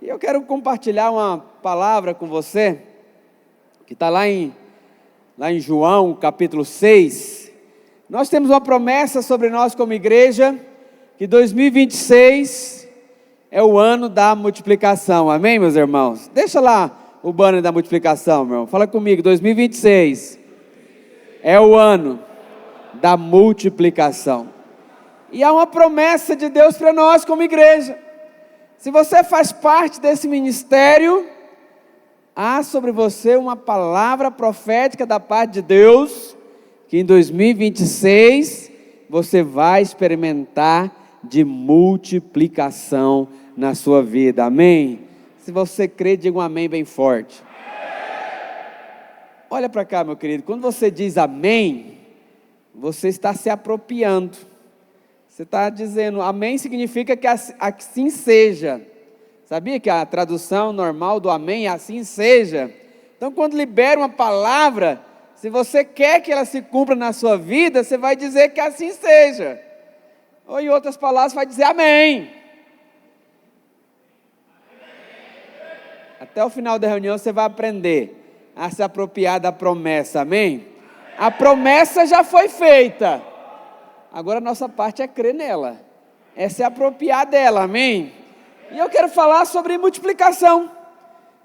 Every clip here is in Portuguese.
E eu quero compartilhar uma palavra com você, que está lá em João, capítulo 6. Nós temos uma promessa sobre nós como igreja, que 2026 é o ano da multiplicação. Amém, meus irmãos? Deixa lá o banner da multiplicação, meu irmão. Fala comigo, 2026 é o ano da multiplicação. E há uma promessa de Deus para nós como igreja. Se você faz parte desse ministério, há sobre você uma palavra profética da parte de Deus, que em 2026 você vai experimentar de multiplicação na sua vida. Amém? Se você crê, diga um amém bem forte. Olha para cá, meu querido, quando você diz amém, você está se apropriando. Você está dizendo, amém significa que assim seja. Sabia que a tradução normal do amém é assim seja? Então, quando libera uma palavra, se você quer que ela se cumpra na sua vida, você vai dizer que assim seja. Ou em outras palavras, vai dizer amém. Até o final da reunião você vai aprender a se apropriar da promessa, amém? A promessa já foi feita. Agora a nossa parte é crer nela, é se apropriar dela, amém? E eu quero falar sobre multiplicação.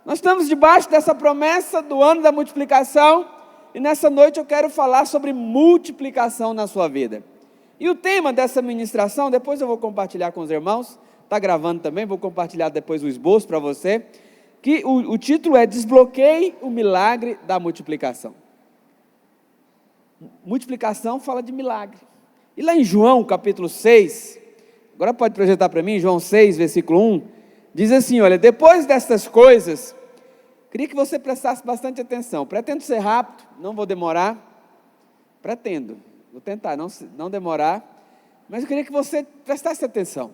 Nós estamos debaixo dessa promessa do ano da multiplicação, e nessa noite eu quero falar sobre multiplicação na sua vida. E o tema dessa ministração, depois eu vou compartilhar com os irmãos, está gravando também, vou compartilhar depois o esboço para você, que o título é Desbloqueie o Milagre da Multiplicação. Multiplicação fala de milagre. E lá em João, capítulo 6, agora pode projetar para mim, João 6, versículo 1, diz assim, olha, depois destas coisas, queria que você prestasse bastante atenção, pretendo ser rápido, não vou demorar, vou tentar não demorar, mas eu queria que você prestasse atenção.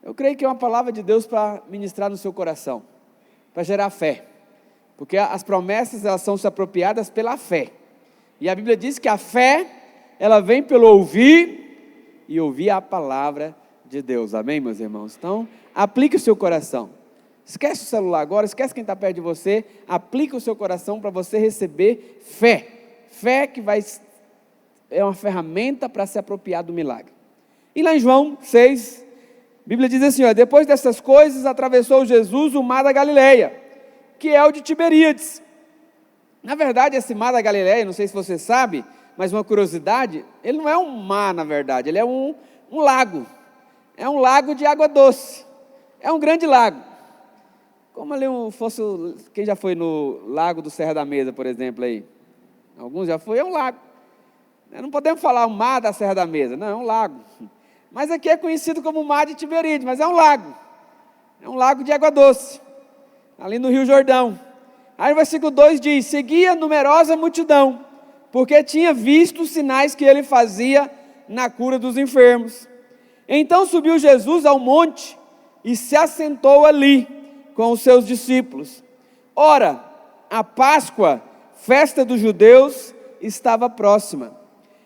Eu creio que é uma palavra de Deus para ministrar no seu coração, para gerar fé, porque as promessas elas são apropriadas pela fé, e a Bíblia diz que a fé, ela vem pelo ouvir, e ouvir a palavra de Deus, amém, meus irmãos? Então, aplique o seu coração, esquece o celular agora, esquece quem está perto de você, aplique o seu coração para você receber fé que é uma ferramenta para se apropriar do milagre. E lá em João 6, a Bíblia diz assim, depois dessas coisas, atravessou Jesus o mar da Galileia, que é o de Tiberíades. Na verdade, esse mar da Galileia, não sei se você sabe, mas uma curiosidade, ele não é um mar na verdade, ele é um lago, é um lago de água doce, é um grande lago, como ali fosse, quem já foi no lago do Serra da Mesa, por exemplo, aí, alguns já foi, é um lago, não podemos falar o mar da Serra da Mesa, não, é um lago, mas aqui é conhecido como o mar de Tiberíades, mas é um lago de água doce, ali no Rio Jordão. Aí o versículo 2 diz, seguia numerosa multidão, porque tinha visto os sinais que ele fazia na cura dos enfermos. Então subiu Jesus ao monte e se assentou ali com os seus discípulos. Ora, a Páscoa, festa dos judeus, estava próxima.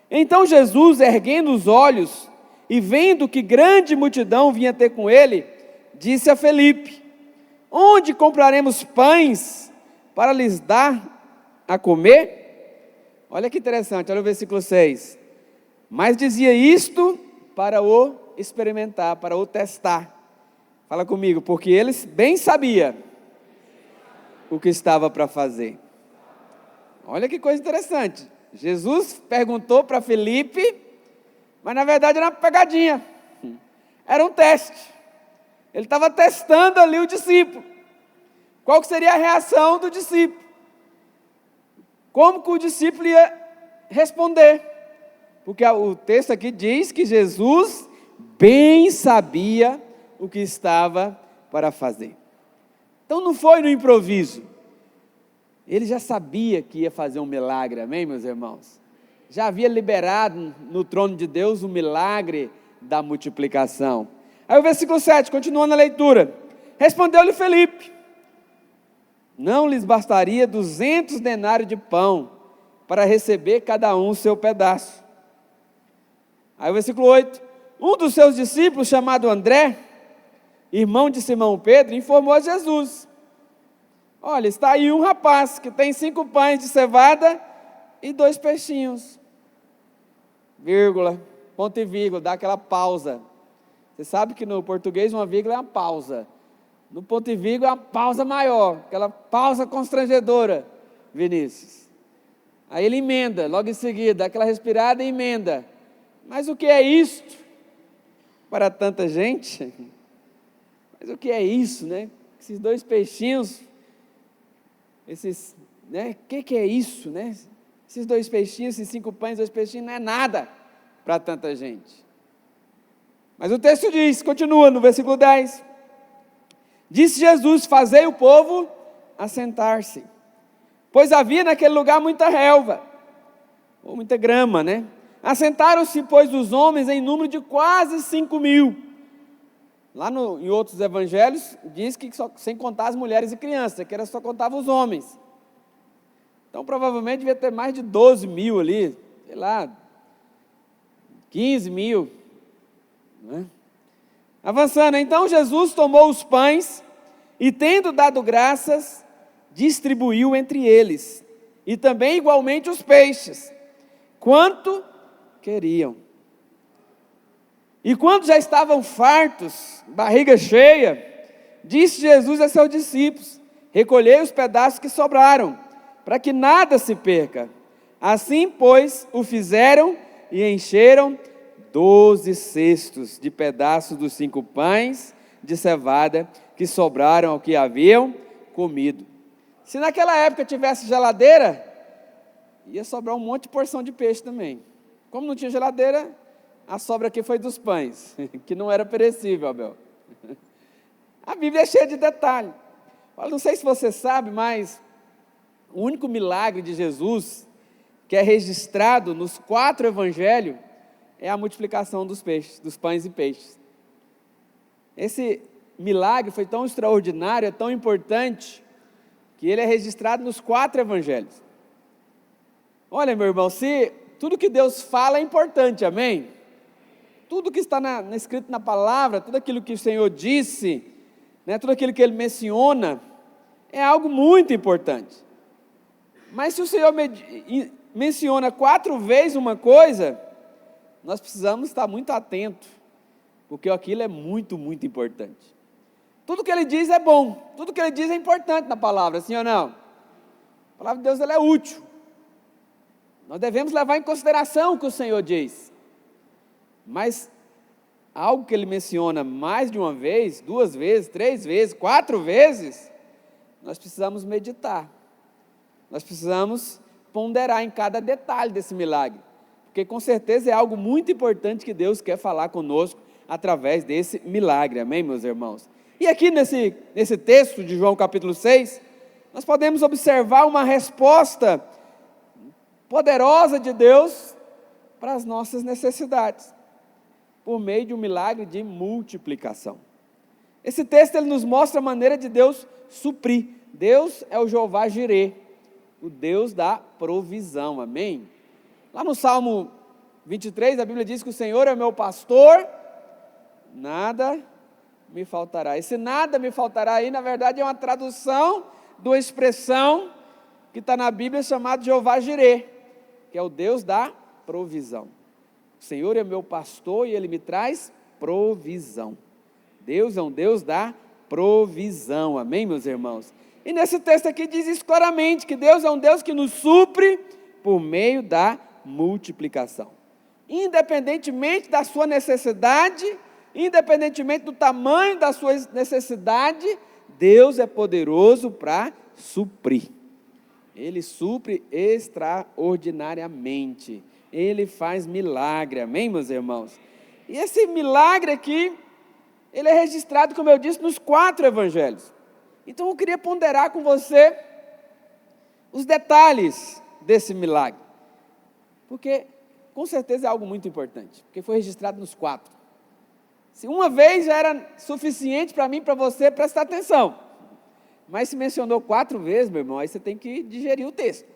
Então Jesus, erguendo os olhos e vendo que grande multidão vinha ter com ele, disse a Felipe, onde compraremos pães para lhes dar a comer? Olha que interessante, olha o versículo 6. Mas dizia isto para o experimentar, para o testar. Fala comigo, porque eles bem sabia o que estava para fazer. Olha que coisa interessante. Jesus perguntou para Felipe, mas na verdade era uma pegadinha. Era um teste. Ele estava testando ali o discípulo. Qual que seria a reação do discípulo? Como que o discípulo ia responder? Porque o texto aqui diz que Jesus bem sabia o que estava para fazer. Então não foi no improviso. Ele já sabia que ia fazer um milagre, amém, meus irmãos? Já havia liberado no trono de Deus o milagre da multiplicação. Aí o versículo 7, continuando a leitura. Respondeu-lhe Felipe, não lhes bastaria 200 denários de pão para receber cada um o seu pedaço. Aí o versículo 8, um dos seus discípulos, chamado André, irmão de Simão Pedro, informou a Jesus: olha, está aí um rapaz que tem 5 pães de cevada e 2 peixinhos. Vírgula, ponto e vírgula, dá aquela pausa. Você sabe que no português uma vírgula é uma pausa. No ponto e vírgula é uma pausa maior, aquela pausa constrangedora, Vinícius. Aí ele emenda, logo em seguida, dá aquela respirada e emenda. Mas o que é isto para tanta gente? Mas o que é isso, né? Esses 2 peixinhos, que é isso, né? Esses 2 peixinhos, esses 5 pães, 2 peixinhos, não é nada para tanta gente. Mas o texto diz, continua no versículo 10. Disse Jesus: fazei o povo assentar-se, pois havia naquele lugar muita relva, ou muita grama, né? Assentaram-se, pois, os homens em número de quase 5.000. Lá em outros evangelhos, diz que só, sem contar as mulheres e crianças, que era só contava os homens. Então, provavelmente, devia ter mais de 12.000 ali, sei lá, 15.000. Né? Avançando, então Jesus tomou os pães e, tendo dado graças, distribuiu entre eles, e também igualmente os peixes, quanto queriam. E quando já estavam fartos, barriga cheia, disse Jesus a seus discípulos: recolhei os pedaços que sobraram, para que nada se perca. Assim, pois, o fizeram e encheram 12 cestos de pedaços dos 5 pães de cevada que sobraram ao que haviam comido. Se naquela época tivesse geladeira, ia sobrar um monte de porção de peixe também. Como não tinha geladeira, a sobra aqui foi dos pães, que não era perecível, Abel. A Bíblia é cheia de detalhe. Eu não sei se você sabe, mas o único milagre de Jesus que é registrado nos 4 evangelhos é a multiplicação dos peixes, dos pães e peixes. Esse milagre foi tão extraordinário, é tão importante, que ele é registrado nos 4 evangelhos. Olha, meu irmão, se tudo que Deus fala é importante, amém? Tudo que está escrito na palavra, tudo aquilo que o Senhor disse, né, tudo aquilo que Ele menciona, é algo muito importante. Mas se o Senhor menciona 4 vezes uma coisa, nós precisamos estar muito atentos, porque aquilo é muito, muito importante. Tudo que Ele diz é bom, tudo que Ele diz é importante na palavra, sim ou não? A palavra de Deus, ela é útil. Nós devemos levar em consideração o que o Senhor diz. Mas algo que Ele menciona mais de uma vez, 2 vezes, 3 vezes, 4 vezes, nós precisamos meditar. Nós precisamos ponderar em cada detalhe desse milagre, porque com certeza é algo muito importante que Deus quer falar conosco através desse milagre, amém, meus irmãos? E aqui nesse texto de João capítulo 6, nós podemos observar uma resposta poderosa de Deus para as nossas necessidades, por meio de um milagre de multiplicação. Esse texto ele nos mostra a maneira de Deus suprir. Deus é o Jeová Jirê, o Deus da provisão, amém? Lá no Salmo 23, a Bíblia diz que o Senhor é meu pastor, nada me faltará. Esse nada me faltará aí, na verdade, é uma tradução de uma expressão que está na Bíblia chamada Jeová Jirê, que é o Deus da provisão. O Senhor é meu pastor e Ele me traz provisão. Deus é um Deus da provisão, amém, meus irmãos? E nesse texto aqui diz isso claramente, que Deus é um Deus que nos supre por meio da multiplicação. Independentemente da sua necessidade, independentemente do tamanho da sua necessidade, Deus é poderoso para suprir. Ele supre extraordinariamente. Ele faz milagre, amém, meus irmãos? E esse milagre aqui, ele é registrado, como eu disse, nos 4 evangelhos. Então eu queria ponderar com você os detalhes desse milagre, porque com certeza é algo muito importante, porque foi registrado nos 4. Se uma vez já era suficiente para mim e para você prestar atenção, mas se mencionou 4 vezes, meu irmão, aí você tem que digerir o texto,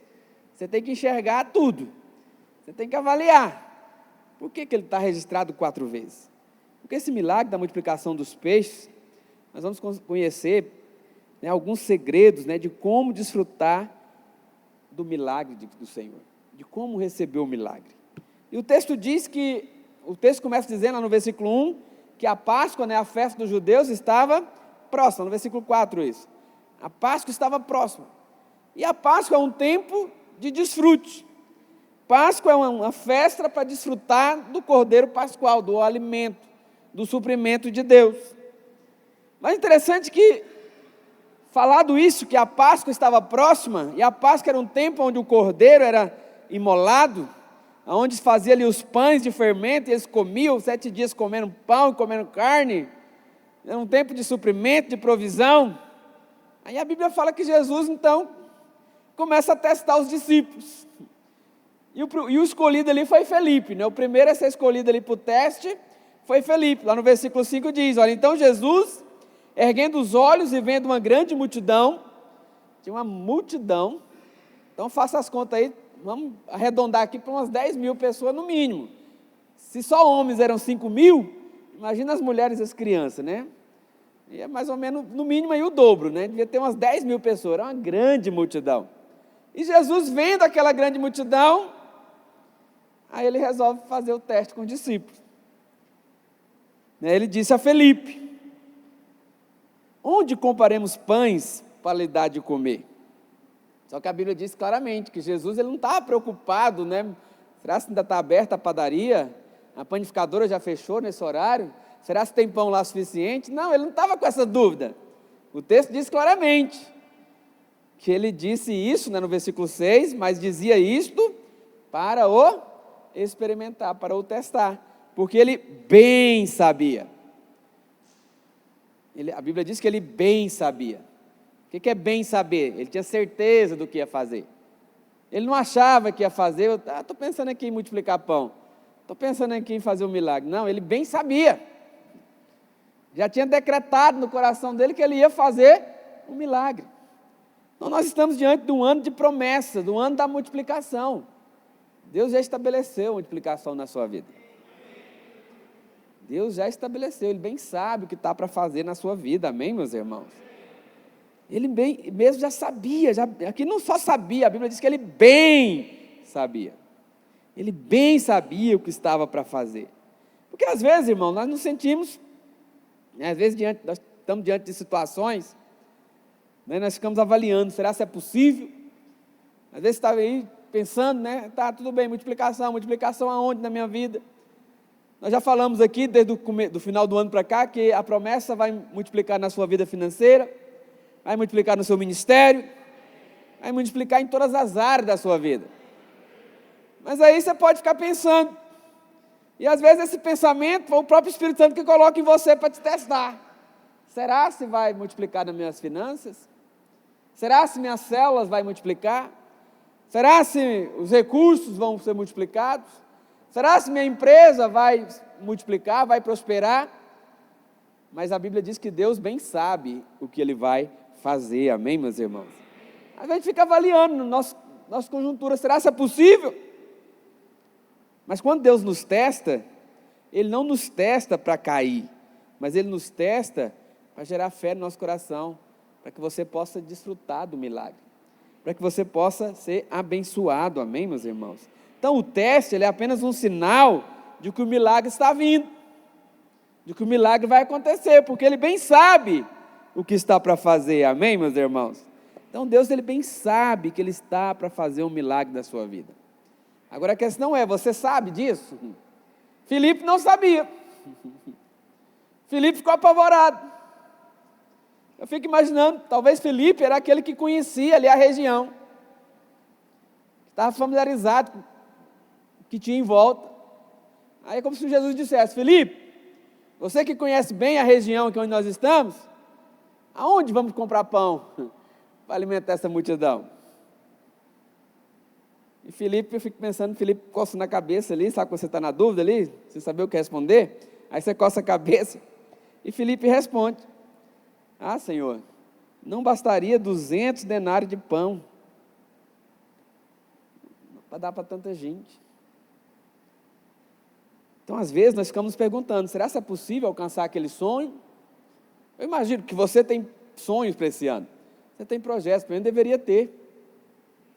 você tem que enxergar tudo, você tem que avaliar. Por que ele está registrado 4 vezes? Porque esse milagre da multiplicação dos peixes nós vamos conhecer, né, alguns segredos, né, de como desfrutar do milagre do Senhor, de como receber o milagre. E o texto começa dizendo lá no versículo 1, que a Páscoa, né, a festa dos judeus, estava próxima, no versículo 4 isso. A Páscoa estava próxima. E a Páscoa é um tempo de desfrute. Páscoa é uma festa para desfrutar do cordeiro pascual, do alimento, do suprimento de Deus. Mas interessante que, falado isso, que a Páscoa estava próxima, e a Páscoa era um tempo onde o cordeiro era imolado, onde se fazia ali os pães de fermento, e eles comiam 7 dias comendo pão e comendo carne, era um tempo de suprimento, de provisão. Aí a Bíblia fala que Jesus, então, começa a testar os discípulos, e o escolhido ali foi Felipe, né? O primeiro a ser escolhido ali para o teste foi Felipe. Lá no versículo 5 diz, olha, então Jesus, erguendo os olhos e vendo uma grande multidão, tinha uma multidão, então faça as contas aí, vamos arredondar aqui para umas 10 mil pessoas no mínimo. Se só homens eram 5 mil, imagina as mulheres e as crianças, né? E é mais ou menos, no mínimo aí o dobro, né? Devia ter umas 10 mil pessoas, era uma grande multidão. E Jesus, vendo aquela grande multidão, aí ele resolve fazer o teste com os discípulos. Ele disse a Felipe, onde compraremos pães para lhe dar de comer? Só que a Bíblia diz claramente que Jesus ele não estava preocupado, né? Será que ainda está aberta a padaria? A panificadora já fechou nesse horário? Será que tem pão lá suficiente? Não, ele não estava com essa dúvida. O texto diz claramente que ele disse isso, né, no versículo 6, mas dizia isto para o experimentar, para o testar, porque ele bem sabia. A Bíblia diz que ele bem sabia. O que é bem saber? Ele tinha certeza do que ia fazer. Ele não achava que ia fazer, estou pensando aqui em multiplicar pão, estou pensando aqui em fazer um milagre. Não, ele bem sabia. Já tinha decretado no coração dele que ele ia fazer um milagre. Então nós estamos diante de um ano de promessa, do ano da multiplicação. Deus já estabeleceu a multiplicação na sua vida. Deus já estabeleceu, Ele bem sabe o que está para fazer na sua vida, amém, meus irmãos? Ele bem, mesmo já sabia, aqui não só sabia, a Bíblia diz que Ele bem sabia. Ele bem sabia o que estava para fazer. Porque às vezes, irmão, nós nos sentimos, né, às vezes nós estamos diante de situações, né, nós ficamos avaliando, será que é possível? Às vezes está aí pensando, né, tá, tudo bem, multiplicação aonde na minha vida? Nós já falamos aqui, desde o final do ano para cá, que a promessa vai multiplicar na sua vida financeira, vai multiplicar no seu ministério, vai multiplicar em todas as áreas da sua vida. Mas aí você pode ficar pensando, e às vezes esse pensamento foi o próprio Espírito Santo que coloca em você para te testar. Será se vai multiplicar nas minhas finanças? Será se minhas células vai multiplicar? Será se os recursos vão ser multiplicados? Será se minha empresa vai multiplicar, vai prosperar? Mas a Bíblia diz que Deus bem sabe o que Ele vai fazer, amém, meus irmãos? A gente fica avaliando nossa conjuntura, será que é possível? Mas quando Deus nos testa, Ele não nos testa para cair, mas Ele nos testa para gerar fé no nosso coração, para que você possa desfrutar do milagre, para que você possa ser abençoado, amém, meus irmãos? Então o teste ele é apenas um sinal de que o milagre está vindo, de que o milagre vai acontecer, porque Ele bem sabe o que está para fazer, amém, meus irmãos? Então Deus ele bem sabe que Ele está para fazer um milagre na sua vida. Agora a questão é, você sabe disso? Filipe não sabia. Filipe ficou apavorado. Eu fico imaginando, talvez Filipe era aquele que conhecia ali a região, que estava familiarizado com o que tinha em volta. Aí é como se Jesus dissesse, Filipe, você que conhece bem a região aqui onde nós estamos, aonde vamos comprar pão para alimentar essa multidão? E Filipe, eu fico pensando, Filipe coça na cabeça ali, sabe quando você está na dúvida ali, sem saber o que responder, aí você coça a cabeça, e Filipe responde, ah, Senhor, não bastaria 200 denários de pão, para dar para tanta gente. Então, às vezes, nós ficamos perguntando, será que é possível alcançar aquele sonho? Eu imagino que você tem sonhos para esse ano. Você tem projetos, pelo menos deveria ter.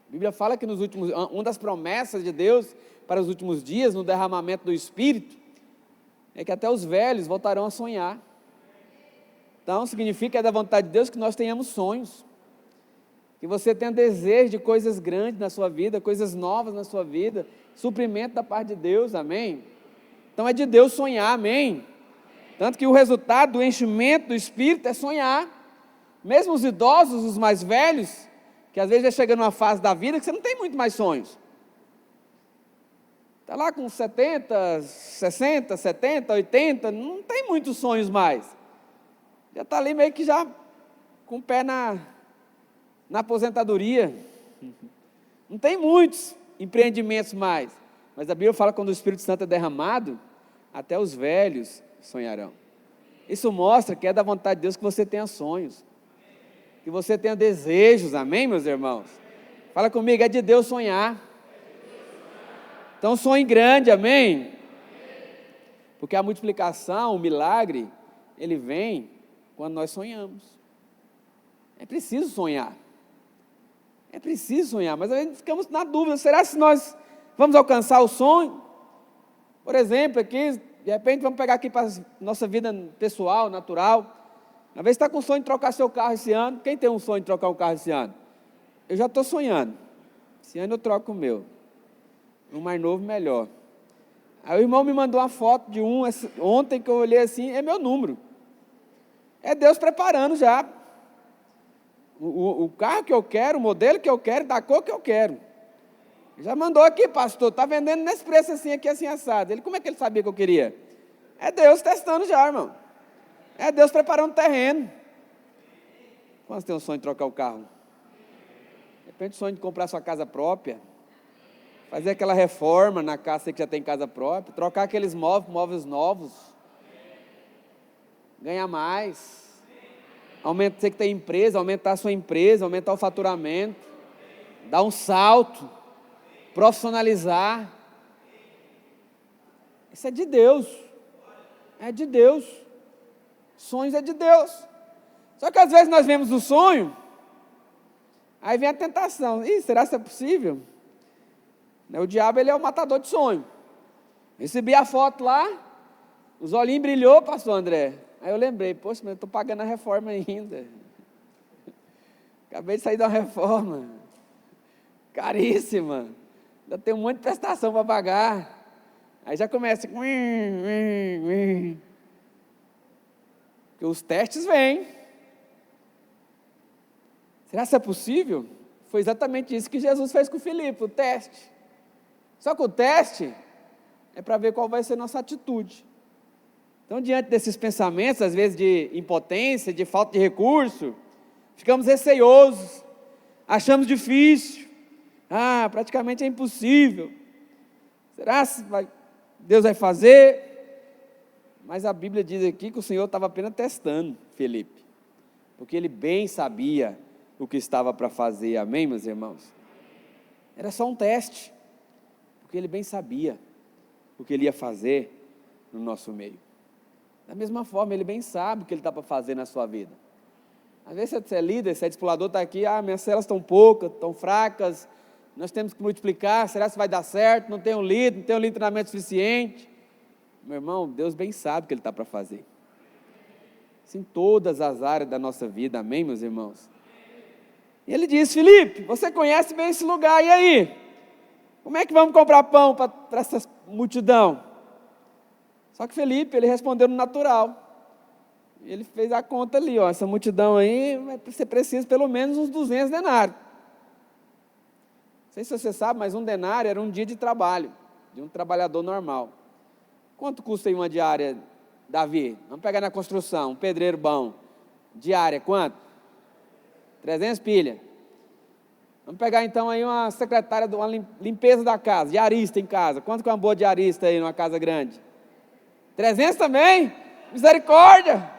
A Bíblia fala que uma das promessas de Deus para os últimos dias, no derramamento do Espírito, é que até os velhos voltarão a sonhar. Então, significa que é da vontade de Deus que nós tenhamos sonhos. Que você tenha desejo de coisas grandes na sua vida, coisas novas na sua vida, suprimento da parte de Deus, amém? Então é de Deus sonhar, amém? Tanto que o resultado do enchimento do Espírito é sonhar. Mesmo os idosos, os mais velhos, que às vezes já chega numa fase da vida que você não tem muito mais sonhos. Está lá com 70, 60, 70, 80, não tem muitos sonhos mais. Já está ali meio que já com o pé na aposentadoria. Não tem muitos empreendimentos mais. Mas a Bíblia fala que quando o Espírito Santo é derramado, até os velhos sonharão. Isso mostra que é da vontade de Deus que você tenha sonhos. Que você tenha desejos, amém, meus irmãos? Fala comigo, é de Deus sonhar. Então sonhe grande, amém? Porque a multiplicação, o milagre, ele vem quando nós sonhamos. É preciso sonhar. É preciso sonhar, mas a gente ficamos na dúvida, será que nós vamos alcançar o sonho? Por exemplo, aqui, de repente vamos pegar aqui para a nossa vida pessoal, natural. Às vezes está com sonho de trocar seu carro esse ano. Quem tem um sonho de trocar um carro esse ano? Eu já estou sonhando. Esse ano eu troco o meu. Um mais novo, melhor. Aí o irmão me mandou uma foto de um ontem que eu olhei assim, é meu número. É Deus preparando já. O carro que eu quero, o modelo que eu quero, da cor que eu quero. Já mandou aqui, pastor, está vendendo nesse preço assim, aqui assim assado. Ele, como é que ele sabia que eu queria? É Deus testando já, irmão. É Deus preparando o terreno. Quantos tem o sonho de trocar o carro? De repente o sonho de comprar sua casa própria. Fazer aquela reforma na casa que já tem casa própria. Trocar aqueles móveis novos. Ganhar mais. Você que tem empresa, aumentar a sua empresa, aumentar o faturamento. Dar um salto. Profissionalizar. Isso é de Deus. É de Deus. Sonhos é de Deus. Só que às vezes nós vemos o sonho, aí vem a tentação. Será que é possível? O diabo, ele é o matador de sonho. Recebi a foto lá, os olhinhos brilhou, pastor André. Aí eu lembrei, poxa, mas eu estou pagando a reforma ainda. Acabei de sair de uma reforma. Caríssima. Ainda tem um monte de prestação para pagar. Aí já começa. Porque os testes vêm. Será que é possível? Foi exatamente isso que Jesus fez com o Filipe, o teste. Só que o teste é para ver qual vai ser a nossa atitude. Então, diante desses pensamentos, às vezes de impotência, de falta de recurso, ficamos receiosos, achamos difícil, praticamente é impossível. Será que Deus vai fazer? Mas a Bíblia diz aqui que o Senhor estava apenas testando Filipe, porque ele bem sabia o que estava para fazer, amém, meus irmãos? Era só um teste, porque ele bem sabia o que ele ia fazer no nosso meio. Da mesma forma, ele bem sabe o que ele está para fazer na sua vida. Às vezes você é líder, você é discipulador, está aqui, minhas células estão poucas, estão fracas, nós temos que multiplicar, será que vai dar certo? Não tenho líder, não tenho treinamento suficiente. Meu irmão, Deus bem sabe o que ele está para fazer. Isso em todas as áreas da nossa vida, amém, meus irmãos? E ele diz, Filipe, você conhece bem esse lugar, e aí? Como é que vamos comprar pão para essa multidão? Só que Filipe, ele respondeu no natural. Ele fez a conta ali, essa multidão aí, você precisa pelo menos uns 200 denários. Não sei se você sabe, mas um denário era um dia de trabalho, de um trabalhador normal. Quanto custa aí uma diária, Davi? Vamos pegar na construção, um pedreiro bom. Diária, quanto? 300 pilha. Vamos pegar então aí uma secretária de uma limpeza da casa, diarista em casa. Quanto que é uma boa diarista aí numa casa grande? 300 também? Misericórdia!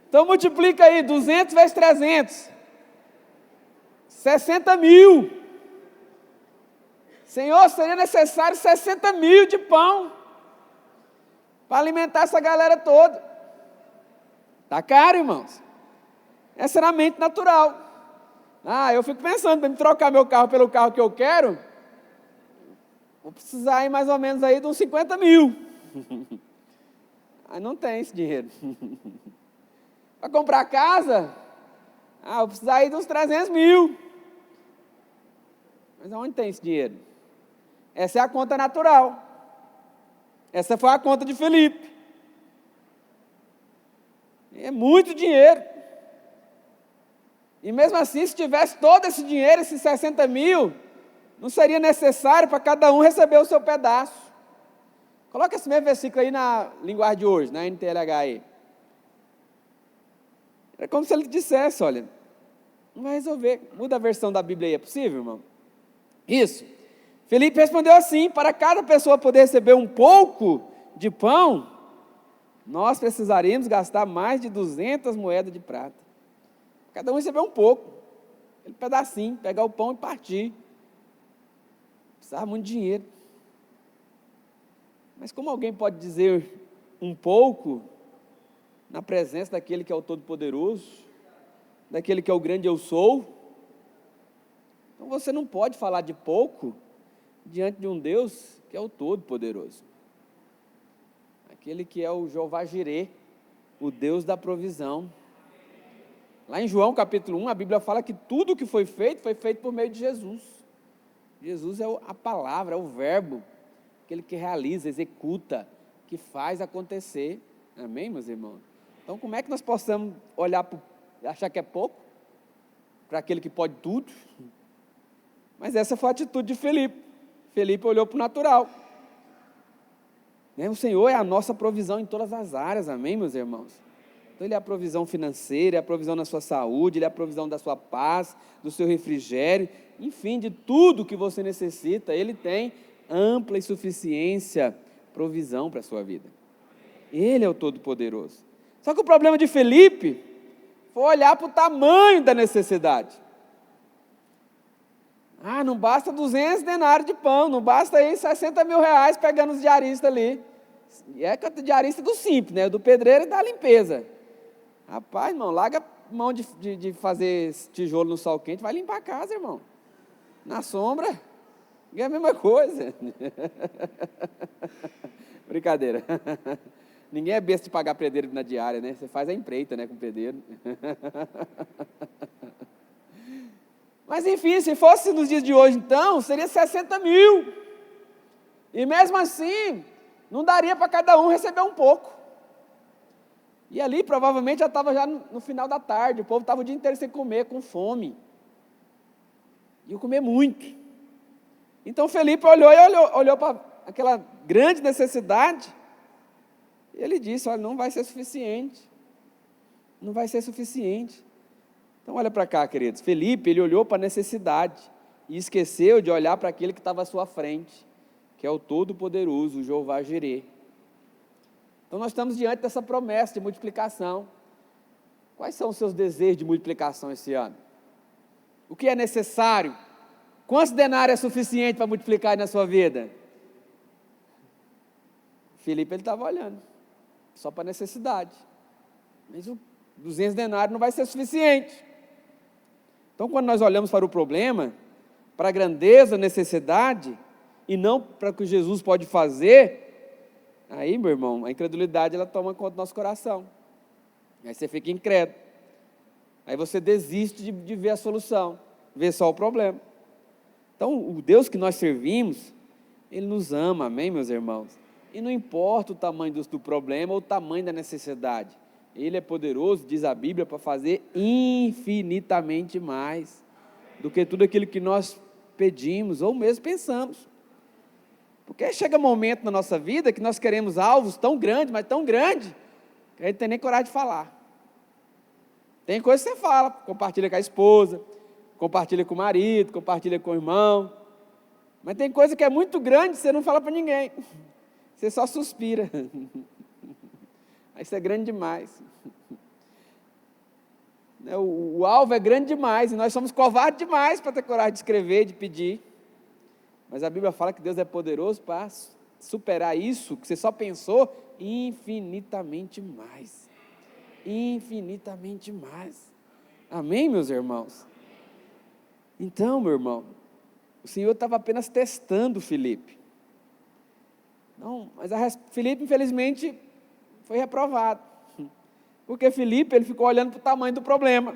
Então multiplica aí, 200 vezes 300. 60 mil. Senhor, seria necessário 60 mil de pão. para alimentar essa galera toda. Está caro, irmãos. Essa era a mente natural. Eu fico pensando, para me trocar meu carro pelo carro que eu quero, vou precisar ir mais ou menos aí de uns 50 mil. Aí não tem esse dinheiro. Para comprar casa, vou precisar ir de uns 300 mil. Mas aonde tem esse dinheiro? Essa é a conta natural. Essa foi a conta de Felipe. É muito dinheiro. E mesmo assim, se tivesse todo esse dinheiro, esses 60 mil, não seria necessário para cada um receber o seu pedaço. Coloca esse mesmo versículo aí na linguagem de hoje, na NTLH aí. É como se ele dissesse, olha, não vai resolver. Muda a versão da Bíblia aí, é possível, irmão? Isso. Felipe respondeu assim: para cada pessoa poder receber um pouco de pão, nós precisaríamos gastar mais de 200 moedas de prata. Cada um receber um pouco, aquele pedacinho, pegar o pão e partir. Precisava muito dinheiro. Mas como alguém pode dizer um pouco na presença daquele que é o Todo-Poderoso, daquele que é o grande eu sou? Então você não pode falar de pouco diante de um Deus que é o Todo-Poderoso. Aquele que é o Jeová Jirê, o Deus da provisão. Lá em João capítulo 1, a Bíblia fala que tudo que foi feito por meio de Jesus. Jesus é a palavra, é o verbo, aquele que realiza, executa, que faz acontecer. Amém, meus irmãos? Então, como é que nós possamos olhar, achar que é pouco, para aquele que pode tudo? Mas essa foi a atitude de Felipe. Felipe olhou para o natural. O Senhor é a nossa provisão em todas as áreas, amém, meus irmãos? Então, Ele é a provisão financeira, é a provisão na sua saúde, Ele é a provisão da sua paz, do seu refrigério, enfim, de tudo que você necessita, Ele tem ampla e suficiência, provisão para a sua vida. Ele é o Todo-Poderoso. Só que o problema de Felipe foi olhar para o tamanho da necessidade. Não basta 200 denários de pão, não basta aí 60 mil reais pegando os diaristas ali. E é diarista do simples, né? Do pedreiro e da limpeza. Rapaz, irmão, larga mão de fazer tijolo no sol quente, vai limpar a casa, irmão. Na sombra, é a mesma coisa. Brincadeira. Ninguém é besta de pagar pedreiro na diária, né? Você faz a empreita, né, com o pedreiro. Mas enfim, se fosse nos dias de hoje então, seria 60 mil. E mesmo assim, não daria para cada um receber um pouco. E ali provavelmente já estava já no final da tarde, o povo estava o dia inteiro sem comer, com fome. Iam comer muito. Então Felipe olhou para aquela grande necessidade, e ele disse: olha, não vai ser suficiente. Não vai ser suficiente. Então olha para cá, queridos. Felipe, ele olhou para a necessidade e esqueceu de olhar para aquele que estava à sua frente, que é o Todo-Poderoso, o Jeová Jirê. Então nós estamos diante dessa promessa de multiplicação. Quais são os seus desejos de multiplicação esse ano? O que é necessário? Quantos denários é suficiente para multiplicar na sua vida? Felipe, ele estava olhando, só para a necessidade. Mas 200 denários não vai ser suficiente. Então, quando nós olhamos para o problema, para a grandeza, a necessidade, e não para o que Jesus pode fazer, aí, meu irmão, a incredulidade, ela toma conta do nosso coração. Aí você fica incrédulo. Aí você desiste de ver a solução, ver só o problema. Então, o Deus que nós servimos, Ele nos ama, amém, meus irmãos? E não importa o tamanho do problema ou o tamanho da necessidade. Ele é poderoso, diz a Bíblia, para fazer infinitamente mais do que tudo aquilo que nós pedimos ou mesmo pensamos. Porque chega um momento na nossa vida que nós queremos alvos tão grandes, mas tão grandes, que a gente não tem nem coragem de falar. Tem coisa que você fala, compartilha com a esposa, compartilha com o marido, compartilha com o irmão, mas tem coisa que é muito grande, você não fala para ninguém, você só suspira. Aí isso é grande demais. O alvo é grande demais, e nós somos covardes demais para ter coragem de escrever, de pedir. Mas a Bíblia fala que Deus é poderoso para superar isso, que você só pensou, infinitamente mais. Infinitamente mais. Amém, meus irmãos? Então, meu irmão, o Senhor estava apenas testando Filipe. Não, mas Filipe, infelizmente, foi reprovado. Porque Filipe, ele ficou olhando para o tamanho do problema.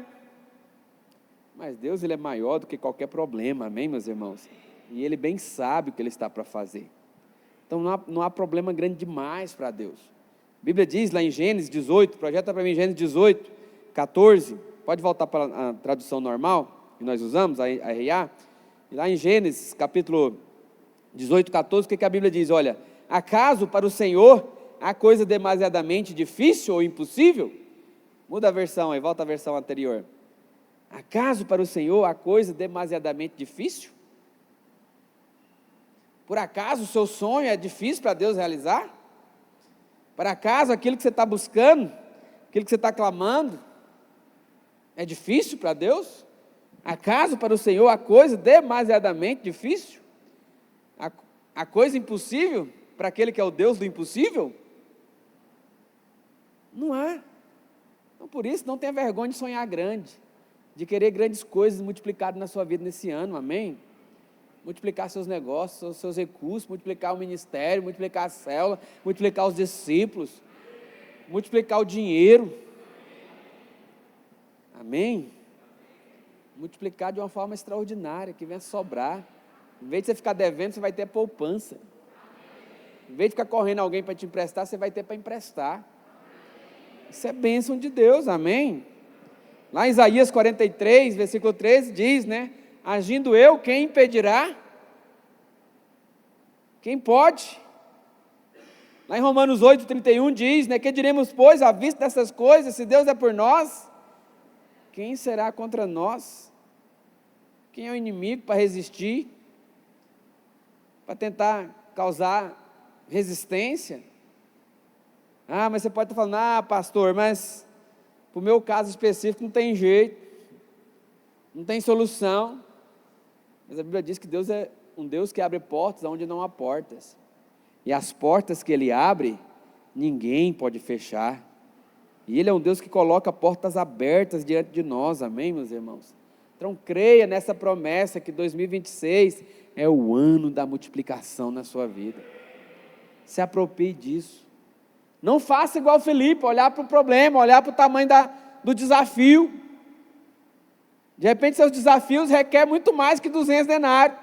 Mas Deus, ele é maior do que qualquer problema, amém, meus irmãos? E ele bem sabe o que ele está para fazer. Então não há problema grande demais para Deus. A Bíblia diz lá em Gênesis 18, projeta para mim Gênesis 18, 14, pode voltar para a tradução normal, que nós usamos, a RA. E lá em Gênesis, capítulo 18, 14, o que a Bíblia diz? Olha, acaso para o Senhor há coisa demasiadamente difícil ou impossível? Muda a versão aí, volta à versão anterior. Acaso para o Senhor há coisa demasiadamente difícil? Por acaso o seu sonho é difícil para Deus realizar? Por acaso aquilo que você está buscando, aquilo que você está clamando, é difícil para Deus? Acaso para o Senhor há coisa demasiadamente difícil? Há coisa impossível para aquele que é o Deus do impossível? Não há. Então por isso não tenha vergonha de sonhar grande, de querer grandes coisas multiplicadas na sua vida nesse ano, amém? Multiplicar seus negócios, seus recursos, multiplicar o ministério, multiplicar a célula, multiplicar os discípulos, multiplicar o dinheiro, amém? Multiplicar de uma forma extraordinária, que venha sobrar. Em vez de você ficar devendo, você vai ter poupança. Em vez de ficar correndo alguém para te emprestar, você vai ter para emprestar. Isso é bênção de Deus, amém? Lá em Isaías 43, versículo 13, diz, né? Agindo eu, quem impedirá? Quem pode? Lá em Romanos 8, 31 diz, né? Que diremos, pois, à vista dessas coisas, se Deus é por nós, quem será contra nós? Quem é o inimigo para resistir? Para tentar causar resistência? Ah, mas você pode estar falando, pastor, mas para o meu caso específico não tem jeito, não tem solução. Mas a Bíblia diz que Deus é um Deus que abre portas onde não há portas. E as portas que Ele abre, ninguém pode fechar. E Ele é um Deus que coloca portas abertas diante de nós, amém, meus irmãos? Então creia nessa promessa que 2026 é o ano da multiplicação na sua vida. Se aproprie disso. Não faça igual Filipe, olhar para o problema, olhar para o tamanho do desafio. De repente seus desafios requerem muito mais que 200 denários.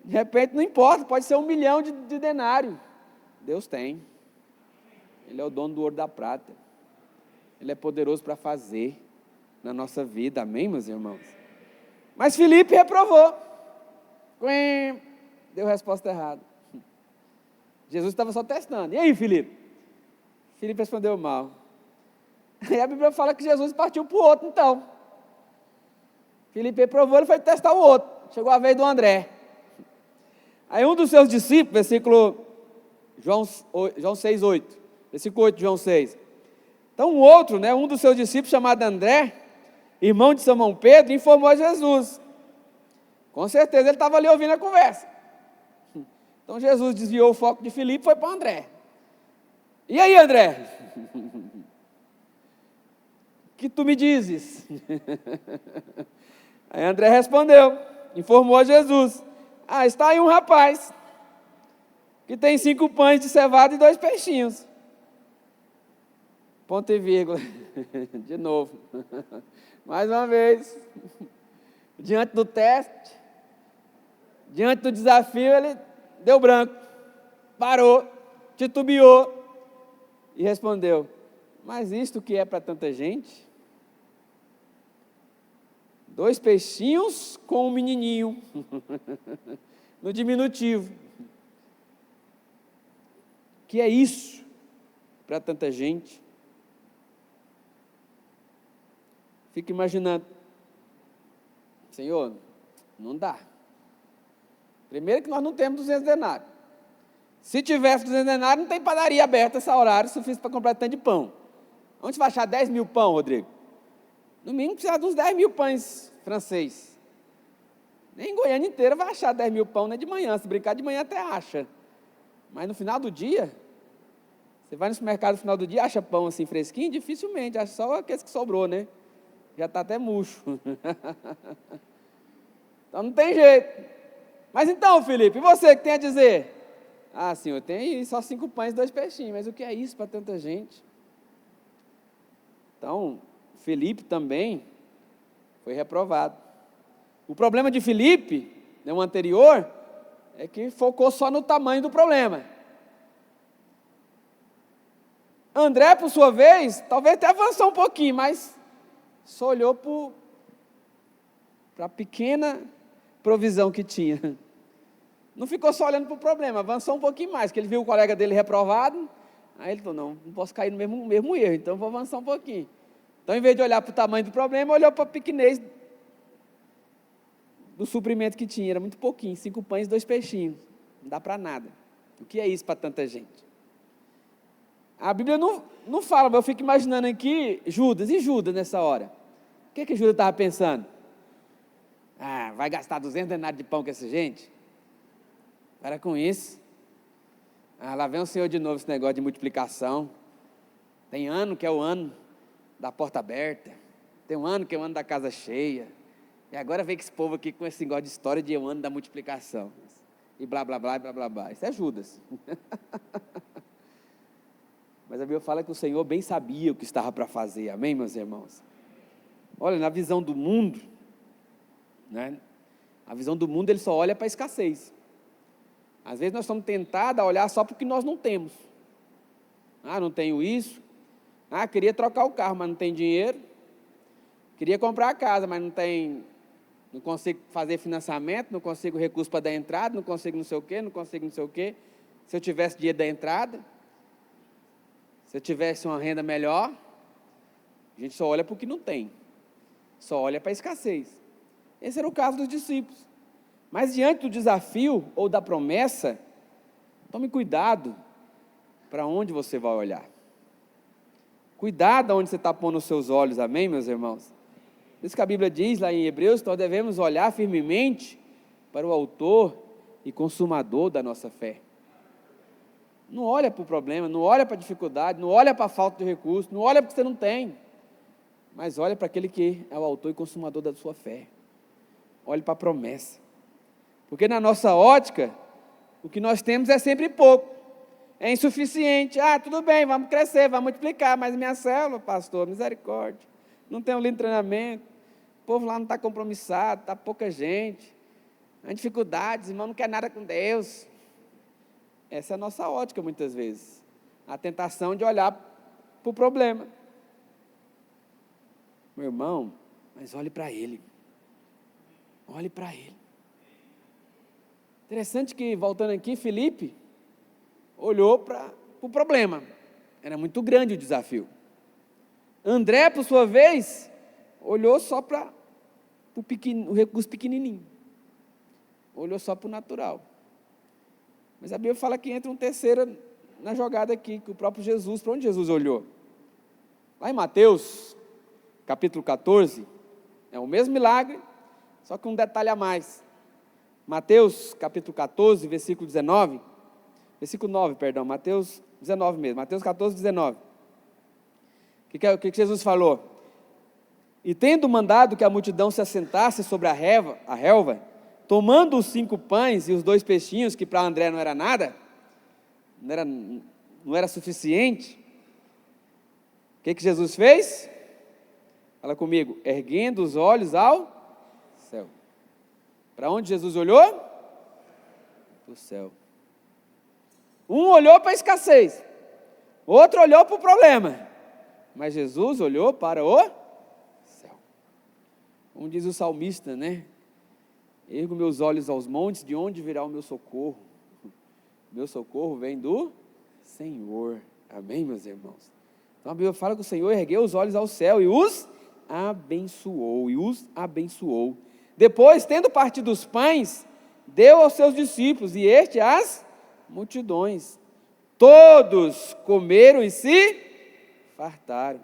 De repente não importa, pode ser 1 milhão de denários. Deus tem. Ele é o dono do ouro e da prata. Ele é poderoso para fazer na nossa vida, amém, meus irmãos? Mas Filipe reprovou. Deu a resposta errada. Jesus estava só testando. E aí, Filipe? Filipe respondeu mal. Aí a Bíblia fala que Jesus partiu para o outro, então. Filipe reprovou, ele foi testar o outro. Chegou a vez do André. Aí um dos seus discípulos, versículo João 6, 8. Versículo 8 de João 6. Então um outro, né, um dos seus discípulos, chamado André, irmão de Simão Pedro, informou a Jesus. Com certeza ele estava ali ouvindo a conversa. Então Jesus desviou o foco de Filipe e foi para André. E aí, André? O que tu me dizes? Aí André respondeu, informou a Jesus. Está aí um rapaz que tem 5 pães de cevada e 2 peixinhos. Ponto e vírgula. De novo. Mais uma vez. Diante do teste, diante do desafio, ele deu branco, parou, titubeou e respondeu, mas isto que é para tanta gente? 2 peixinhos com um menininho, no diminutivo. Que é isso para tanta gente? Fica imaginando, Senhor, não dá. Primeiro que nós não temos 200 denários. Se tivesse 200 denários, não tem padaria aberta esse horário suficiente para comprar tanto de pão. Onde você vai achar 10 mil pão, Rodrigo? No mínimo precisa de uns 10 mil pães francês. Nem em Goiânia inteira vai achar 10 mil pão, nem de manhã. Se brincar de manhã até acha. Mas no final do dia, Você vai no supermercado no final do dia, acha pão assim fresquinho? Dificilmente, acha só aqueles que sobrou, né? Já está até murcho. Então não tem jeito. Mas então, Felipe, e você que tem a dizer? Ah, senhor, tem só 5 pães e 2 peixinhos, mas o que é isso para tanta gente? Então, Felipe também foi reprovado. O problema de Felipe, o anterior, é que focou só no tamanho do problema. André, por sua vez, talvez até avançou um pouquinho, mas só olhou para a pequena provisão que tinha. Não ficou só olhando para o problema, avançou um pouquinho mais, porque ele viu o colega dele reprovado, aí ele falou, não posso cair no mesmo erro, então vou avançar um pouquinho. Então, em vez de olhar para o tamanho do problema, olhou para a pequenez do suprimento que tinha, era muito pouquinho, 5 pães e 2 peixinhos, não dá para nada. O que é isso para tanta gente? A Bíblia não fala, mas eu fico imaginando aqui Judas, e Judas nessa hora? O que Judas estava pensando? Ah, vai gastar 200 denários de pão com essa gente? Para com isso. Ah, lá vem o Senhor de novo, esse negócio de multiplicação. Tem ano que é o ano da porta aberta, tem um ano que é o ano da casa cheia, e agora vem que esse povo aqui com esse negócio de história de o ano da multiplicação, e blá blá blá, blá blá blá, isso é Judas. Mas a Bíblia fala que o Senhor bem sabia o que estava para fazer, amém, meus irmãos? Olha, na visão do mundo, né? A visão do mundo, ele só olha para a escassez. Às vezes nós estamos tentados a olhar só para o que nós não temos. Ah, não tenho isso. Ah, queria trocar o carro, mas não tem dinheiro. Queria comprar a casa, mas não consigo fazer financiamento, não consigo recurso para dar entrada, não consigo não sei o quê, não consigo não sei o quê. Se eu tivesse dinheiro da entrada, se eu tivesse uma renda melhor, a gente só olha para o que não tem. Só olha para a escassez. Esse era o caso dos discípulos. Mas diante do desafio ou da promessa, tome cuidado para onde você vai olhar. Cuidado aonde você está pondo os seus olhos, amém, meus irmãos? Por isso que a Bíblia diz lá em Hebreus que nós devemos olhar firmemente para o autor e consumador da nossa fé. Não olha para o problema, não olha para a dificuldade, não olha para a falta de recurso, não olha porque você não tem, mas olha para aquele que é o autor e consumador da sua fé. Olhe para a promessa. Porque na nossa ótica, o que nós temos é sempre pouco, é insuficiente. Ah, tudo bem, vamos crescer, vamos multiplicar, mas minha célula, pastor, misericórdia, não tem um lindo treinamento, o povo lá não está compromissado, está pouca gente, há dificuldades, irmão não quer nada com Deus. Essa é a nossa ótica muitas vezes, a tentação de olhar para o problema. Meu irmão, mas olhe para Ele, olhe para Ele. Interessante que, voltando aqui, Felipe olhou para o problema, era muito grande o desafio. André, por sua vez, olhou só para o recurso pequenininho, olhou só para o natural. Mas a Bíblia fala que entra um terceiro na jogada aqui, que o próprio Jesus, para onde Jesus olhou? Lá em Mateus, capítulo 14, é o mesmo milagre, só que um detalhe a mais. Mateus, capítulo 14, versículo 19, versículo 9, perdão, Mateus 19 mesmo, Mateus 14, 19. O que Jesus falou? E tendo mandado que a multidão se assentasse sobre a relva, tomando os 5 pães e os 2 peixinhos, que para André não era nada, não era suficiente, o que Jesus fez? Fala comigo, erguendo os olhos ao céu. Para onde Jesus olhou? Para o céu. Um olhou para a escassez, outro olhou para o problema, mas Jesus olhou para o céu. Como diz o salmista, né? Ergo meus olhos aos montes, de onde virá o meu socorro? Meu socorro vem do Senhor. Amém, meus irmãos? Então a Bíblia fala que o Senhor ergueu os olhos ao céu e os abençoou, Depois, tendo partido os pães, deu aos seus discípulos, e este às multidões. Todos comeram e se fartaram.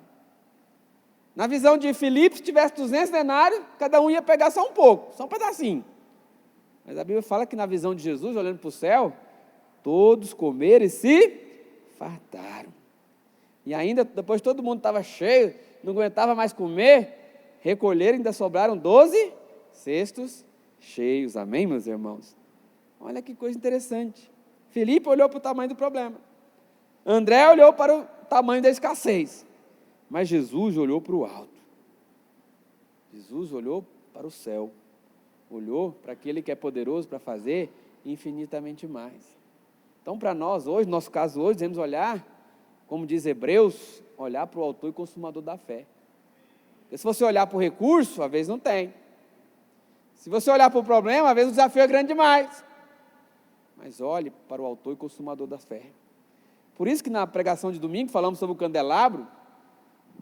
Na visão de Filipe, se tivesse 200 denários, cada um ia pegar só um pouco, só um pedacinho. Mas a Bíblia fala que na visão de Jesus, olhando para o céu, todos comeram e se fartaram. e ainda depois todo mundo estava cheio, não aguentava mais comer, recolheram e ainda sobraram 12 cestos cheios. Amém, meus irmãos? Olha que coisa interessante. Filipe olhou para o tamanho do problema, André olhou para o tamanho da escassez, mas Jesus olhou para o alto. Jesus olhou para o céu, olhou para aquele que é poderoso para fazer infinitamente mais. Então, para nós hoje, no nosso caso hoje, devemos olhar, como diz Hebreus, olhar para o autor e consumador da fé. Porque se você olhar para o recurso, às vezes não tem. Se você olhar para o problema, às vezes o desafio é grande demais. Mas olhe para o autor e consumador da fé. Por isso que na pregação de domingo falamos sobre o candelabro.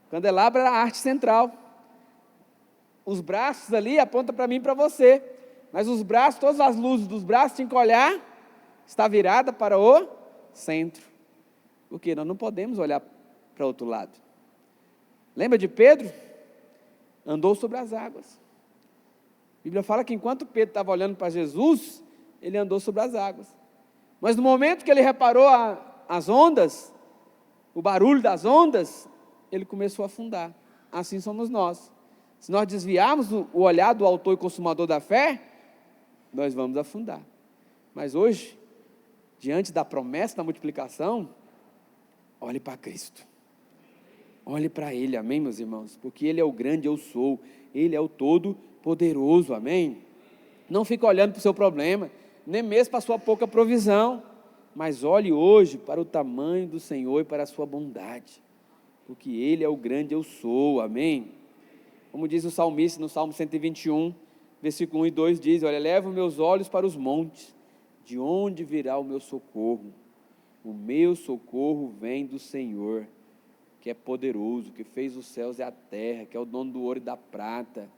O candelabro era a arte central. Os braços ali apontam para mim e para você. Mas os braços, todas as luzes dos braços tinham que olhar, está virada para o centro. Porque nós não podemos olhar para o outro lado. Lembra de Pedro? Andou sobre as águas. A Bíblia fala que enquanto Pedro estava olhando para Jesus, ele andou sobre as águas. Mas no momento que ele reparou as ondas, o barulho das ondas, ele começou a afundar. Assim somos nós. Se nós desviarmos o olhar do autor e consumador da fé, nós vamos afundar. Mas hoje, diante da promessa da multiplicação, olhe para Cristo. Olhe para Ele, amém, meus irmãos? Porque Ele é o grande eu sou, Ele é o todo-poderoso, amém? Não fique olhando para o seu problema, nem mesmo para a sua pouca provisão, mas olhe hoje para o tamanho do Senhor e para a sua bondade, porque Ele é o grande eu sou, amém? Como diz o salmista no Salmo 121, versículo 1 e 2, diz, olha, levo meus olhos para os montes, de onde virá o meu socorro? O meu socorro vem do Senhor, que é poderoso, que fez os céus e a terra, que é o dono do ouro e da prata,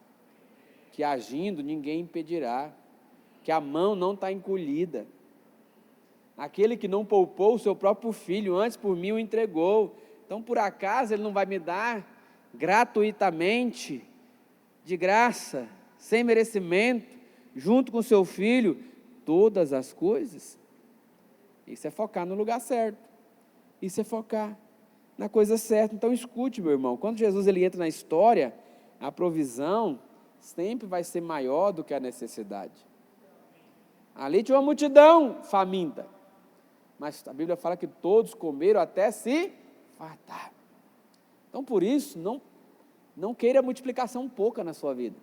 que agindo ninguém impedirá, que a mão não está encolhida, aquele que não poupou o seu próprio filho, antes por mim o entregou, então por acaso ele não vai me dar gratuitamente, de graça, sem merecimento, junto com o seu filho, todas as coisas? Isso é focar no lugar certo, isso é focar na coisa certa. Então escute, meu irmão, quando Jesus ele entra na história, a provisão sempre vai ser maior do que a necessidade. Ali tinha uma multidão faminta, mas a Bíblia fala que todos comeram até se fartar. Então por isso, não queira multiplicação pouca na sua vida,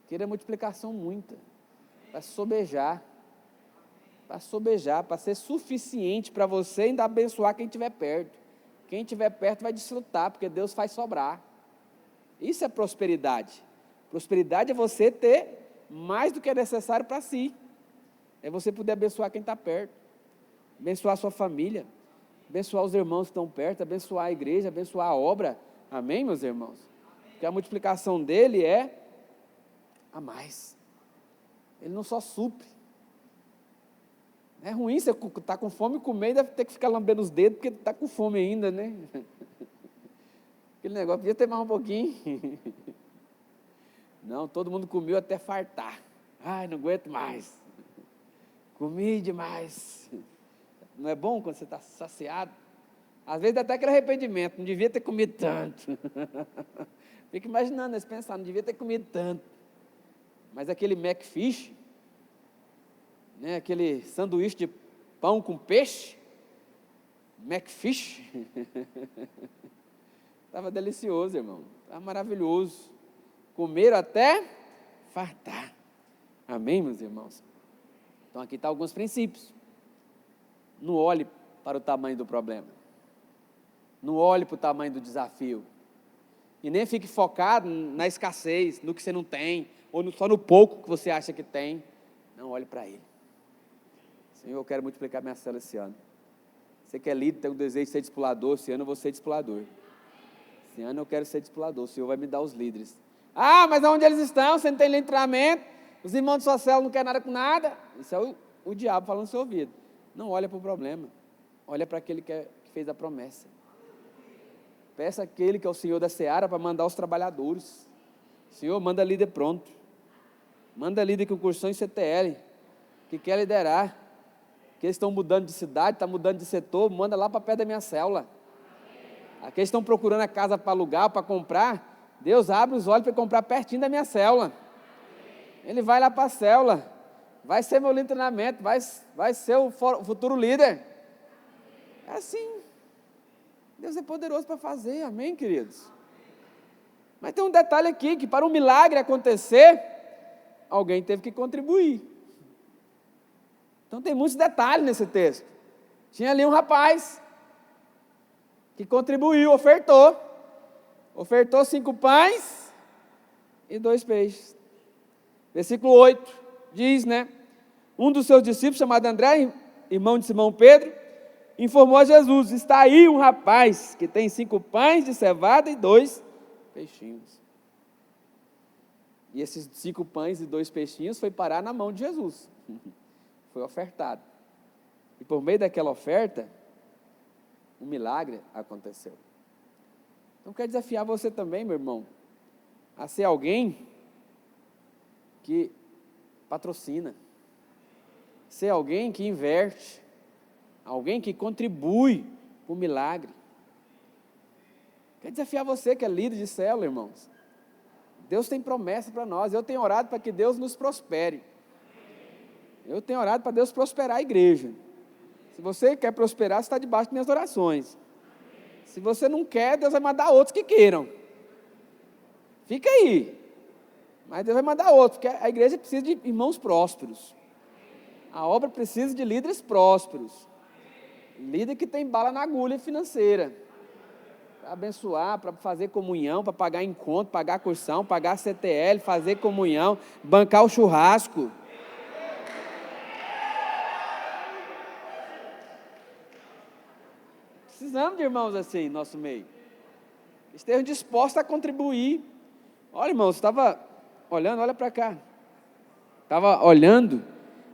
queira multiplicação muita, para sobejar, para ser suficiente para você ainda abençoar quem estiver perto. Quem estiver perto vai desfrutar, porque Deus faz sobrar. Isso é prosperidade. Prosperidade é você ter mais do que é necessário para si. É você poder abençoar quem está perto, abençoar a sua família, abençoar os irmãos que estão perto, abençoar a igreja, abençoar a obra. Amém, meus irmãos? Porque a multiplicação dele é a mais. Ele não só supre. É ruim você estar com fome e comer e deve ter que ficar lambendo os dedos porque está com fome ainda, né? Aquele negócio, podia ter mais um pouquinho. Não, todo mundo comeu até fartar. Ai, não aguento mais. Comi demais. Não é bom quando você está saciado? Às vezes dá até aquele arrependimento, não devia ter comido tanto. Fica imaginando, eles pensando, não devia ter comido tanto. Mas aquele McFish, né, aquele sanduíche de pão com peixe, McFish, estava delicioso, irmão, estava maravilhoso, comeram até fartar, amém, meus irmãos? Então aqui estão alguns princípios. Não olhe para o tamanho do problema, não olhe para o tamanho do desafio, e nem fique focado na escassez, no que você não tem, ou só no pouco que você acha que tem. Não, olhe para Ele. Senhor, eu quero multiplicar minha célula esse ano. Você que é líder, tem o desejo de ser discipulador, esse ano eu vou ser discipulador. Esse ano eu quero ser discipulador, o Senhor vai me dar os líderes. Ah, mas onde eles estão? Você não tem treinamento, os irmãos de sua célula não querem nada com nada. Isso é o diabo falando no seu ouvido. Não olha para o problema, olha para aquele que fez a promessa. Peça aquele que é o Senhor da seara para mandar os trabalhadores. Senhor, manda líder pronto. Manda líder com cursão em CTL, que quer liderar. Que eles estão mudando de cidade, estão mudando de setor, manda lá para perto da minha célula. Aqueles estão procurando a casa para alugar, para comprar, Deus abre os olhos para comprar pertinho da minha célula. Ele vai lá para a célula, vai ser meu treinamento, vai ser o futuro líder. É assim. Deus é poderoso para fazer, amém, queridos? Mas tem um detalhe aqui, que para um milagre acontecer, alguém teve que contribuir. Então tem muitos detalhes nesse texto. Tinha ali um rapaz que contribuiu, ofertou 5 pães e 2 peixes. Versículo 8 diz, um dos seus discípulos, chamado André, irmão de Simão Pedro, informou a Jesus: está aí um rapaz que tem 5 pães de cevada e 2 peixinhos. E esses 5 pães e 2 peixinhos foi parar na mão de Jesus. Foi ofertado. E por meio daquela oferta, um milagre aconteceu. Então quero desafiar você também, meu irmão, a ser alguém que patrocina, ser alguém que inverte, alguém que contribui para o milagre. Quero desafiar você que é líder de célula, irmãos. Deus tem promessa para nós. Eu tenho orado para que Deus nos prospere. Eu tenho orado para Deus prosperar a igreja. Se você quer prosperar, você está debaixo de minhas orações. Se você não quer, Deus vai mandar outros que queiram. Fica aí. Mas Deus vai mandar outros, porque a igreja precisa de irmãos prósperos. A obra precisa de líderes prósperos. Líder que tem bala na agulha financeira. Para abençoar, para fazer comunhão, para pagar encontro, pagar cursão, pagar CTL, fazer comunhão, bancar o churrasco. Precisamos de irmãos assim no nosso meio. Estejam dispostos a contribuir. Olha, irmãos, estava olhando, olha para cá. Estava olhando,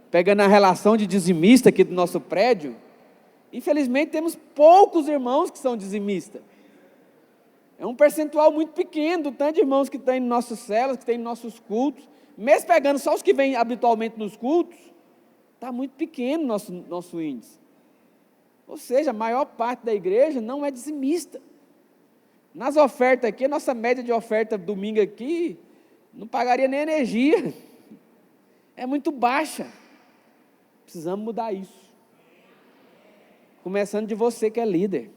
pegando a relação de dizimista aqui do nosso prédio. Infelizmente temos poucos irmãos que são dizimistas. É um percentual muito pequeno do tanto de irmãos que tem em nossas células, que tem em nossos cultos. Mesmo pegando só os que vêm habitualmente nos cultos, está muito pequeno o nosso índice. Ou seja, a maior parte da igreja não é dizimista. Nas ofertas aqui, a nossa média de oferta domingo aqui, não pagaria nem energia. É muito baixa. Precisamos mudar isso. Começando de você que é líder.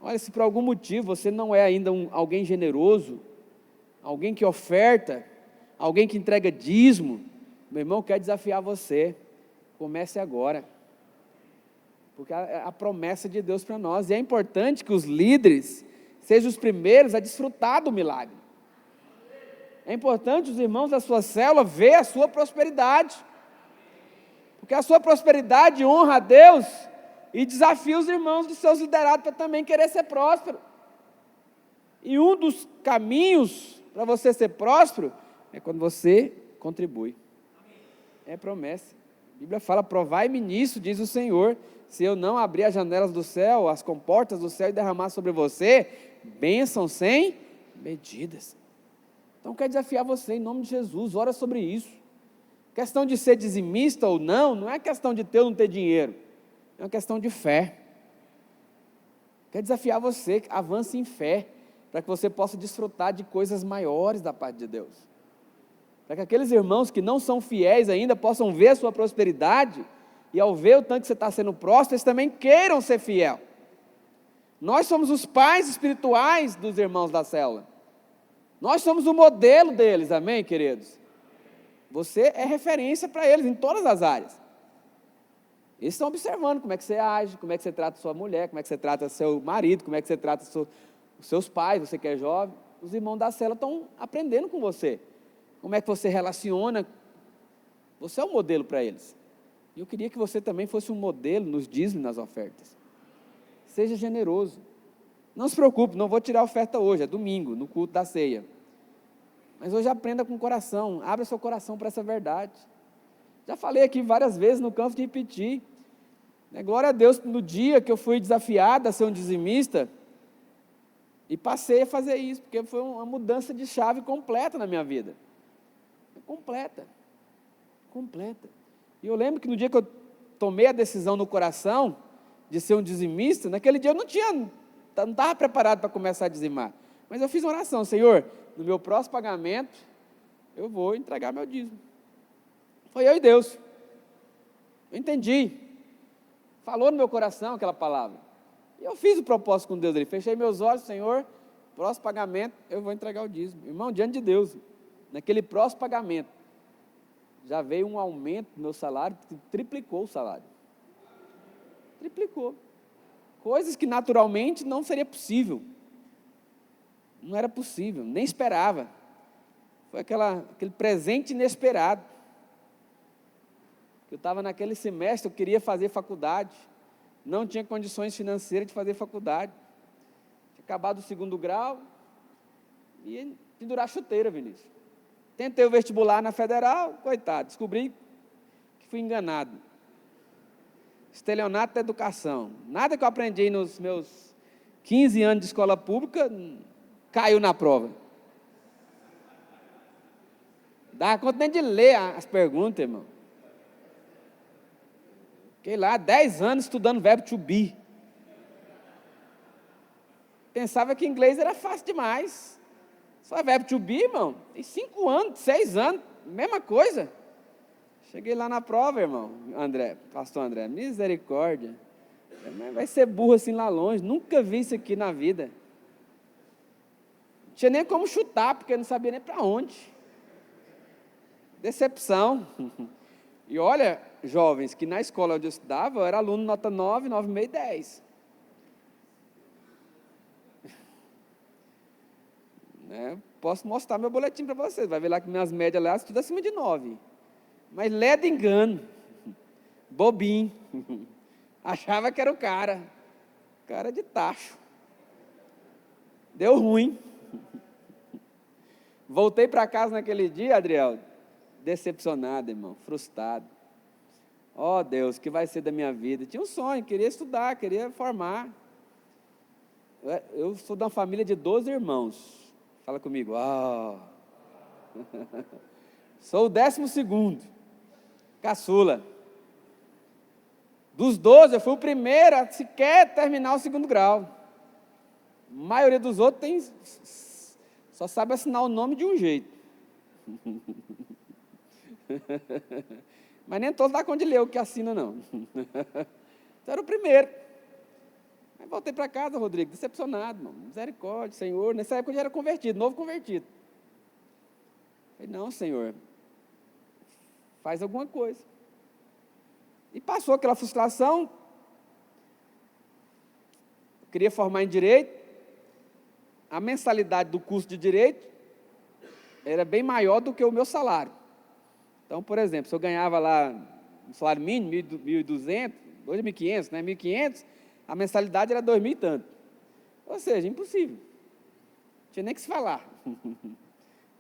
Olha, se por algum motivo você não é ainda alguém generoso, alguém que oferta, alguém que entrega dízimo, meu irmão, quer desafiar você. Comece agora. Porque é a promessa de Deus para nós. E é importante que os líderes sejam os primeiros a desfrutar do milagre. É importante os irmãos da sua célula ver a sua prosperidade. Porque a sua prosperidade honra a Deus e desafia os irmãos dos seus liderados para também querer ser próspero. E um dos caminhos para você ser próspero é quando você contribui. É promessa. A Bíblia fala: provai-me nisso, diz o Senhor, se eu não abrir as janelas do céu, as comportas do céu e derramar sobre você bênçãos sem medidas. Então quero desafiar você em nome de Jesus, ora sobre isso. Questão de ser dizimista ou não é questão de ter ou não ter dinheiro, é uma questão de fé. Quero desafiar você, avance em fé, para que você possa desfrutar de coisas maiores da parte de Deus. Para que aqueles irmãos que não são fiéis ainda possam ver a sua prosperidade, e ao ver o tanto que você está sendo próspero, eles também queiram ser fiel. Nós somos os pais espirituais dos irmãos da célula. Nós somos o modelo deles, amém, queridos? Você é referência para eles em todas as áreas. Eles estão observando como é que você age, como é que você trata a sua mulher, como é que você trata seu marido, como é que você trata os seus pais, você que é jovem. Os irmãos da célula estão aprendendo com você. Como é que você relaciona. Você é um modelo para eles. E eu queria que você também fosse um modelo nos dízimos, nas ofertas. Seja generoso. Não se preocupe, não vou tirar a oferta hoje, é domingo, no culto da ceia. Mas hoje aprenda com o coração, abra seu coração para essa verdade. Já falei aqui várias vezes, não canso de repetir. Glória a Deus, no dia que eu fui desafiado a ser um dizimista, e passei a fazer isso, porque foi uma mudança de chave completa na minha vida. Completa. E eu lembro que no dia que eu tomei a decisão no coração de ser um dizimista, naquele dia eu não tinha não estava preparado para começar a dizimar. Mas eu fiz uma oração: Senhor, no meu próximo pagamento, eu vou entregar meu dízimo. Foi eu e Deus. Eu entendi. Falou no meu coração aquela palavra. E eu fiz o propósito com Deus ali. Fechei meus olhos: Senhor, próximo pagamento, eu vou entregar o dízimo. Irmão, diante de Deus, naquele próximo pagamento, já veio um aumento no meu salário, que triplicou o salário. Triplicou. Coisas que naturalmente não seria possível. Não era possível, nem esperava. Foi aquele presente inesperado. Eu estava naquele semestre, eu queria fazer faculdade. Não tinha condições financeiras de fazer faculdade. Tinha acabado o 2º grau. E pendurar chuteira, Vinícius. Tentei o vestibular na Federal, coitado, descobri que fui enganado. Estelionato da educação. Nada que eu aprendi nos meus 15 anos de escola pública caiu na prova. Dava conta nem de ler as perguntas, irmão. Fiquei lá 10 anos estudando verbo to be. Pensava que inglês era fácil demais. Só verbo to be, irmão. Tem 5 anos, 6 anos, mesma coisa. Cheguei lá na prova, irmão, pastor André, misericórdia. Vai ser burro assim lá longe, nunca vi isso aqui na vida. Não tinha nem como chutar, porque eu não sabia nem para onde. Decepção. E olha, jovens, que na escola onde eu estudava, eu era aluno nota 9, 9,5 e 10. Posso mostrar meu boletim para vocês, vai ver lá que minhas médias lá, tudo acima de 9. Mas ledo engano, bobinho, achava que era o cara de tacho. Deu ruim. Voltei para casa naquele dia, Adriel, decepcionado, irmão, frustrado. Ó Deus, o que vai ser da minha vida? Tinha um sonho, queria estudar, queria formar. Eu sou de uma família de 12 irmãos. Fala comigo. Sou o 12º, caçula. Dos 12, eu fui o primeiro a sequer terminar o 2º grau. A maioria dos outros só sabe assinar o nome de um jeito. Mas nem todos dá conta de ler o que assina, não. Então era o primeiro. Aí voltei para casa, Rodrigo, decepcionado, irmão. Misericórdia, Senhor. Nessa época eu já era convertido, novo convertido. Falei, não, Senhor, faz alguma coisa. E passou aquela frustração. Eu queria formar em Direito. A mensalidade do curso de Direito era bem maior do que o meu salário. Então, por exemplo, se eu ganhava lá um salário mínimo, 1.200, 2.500, né? 1.500, a mensalidade era 2.000 e tanto. Ou seja, impossível. Não tinha nem que se falar.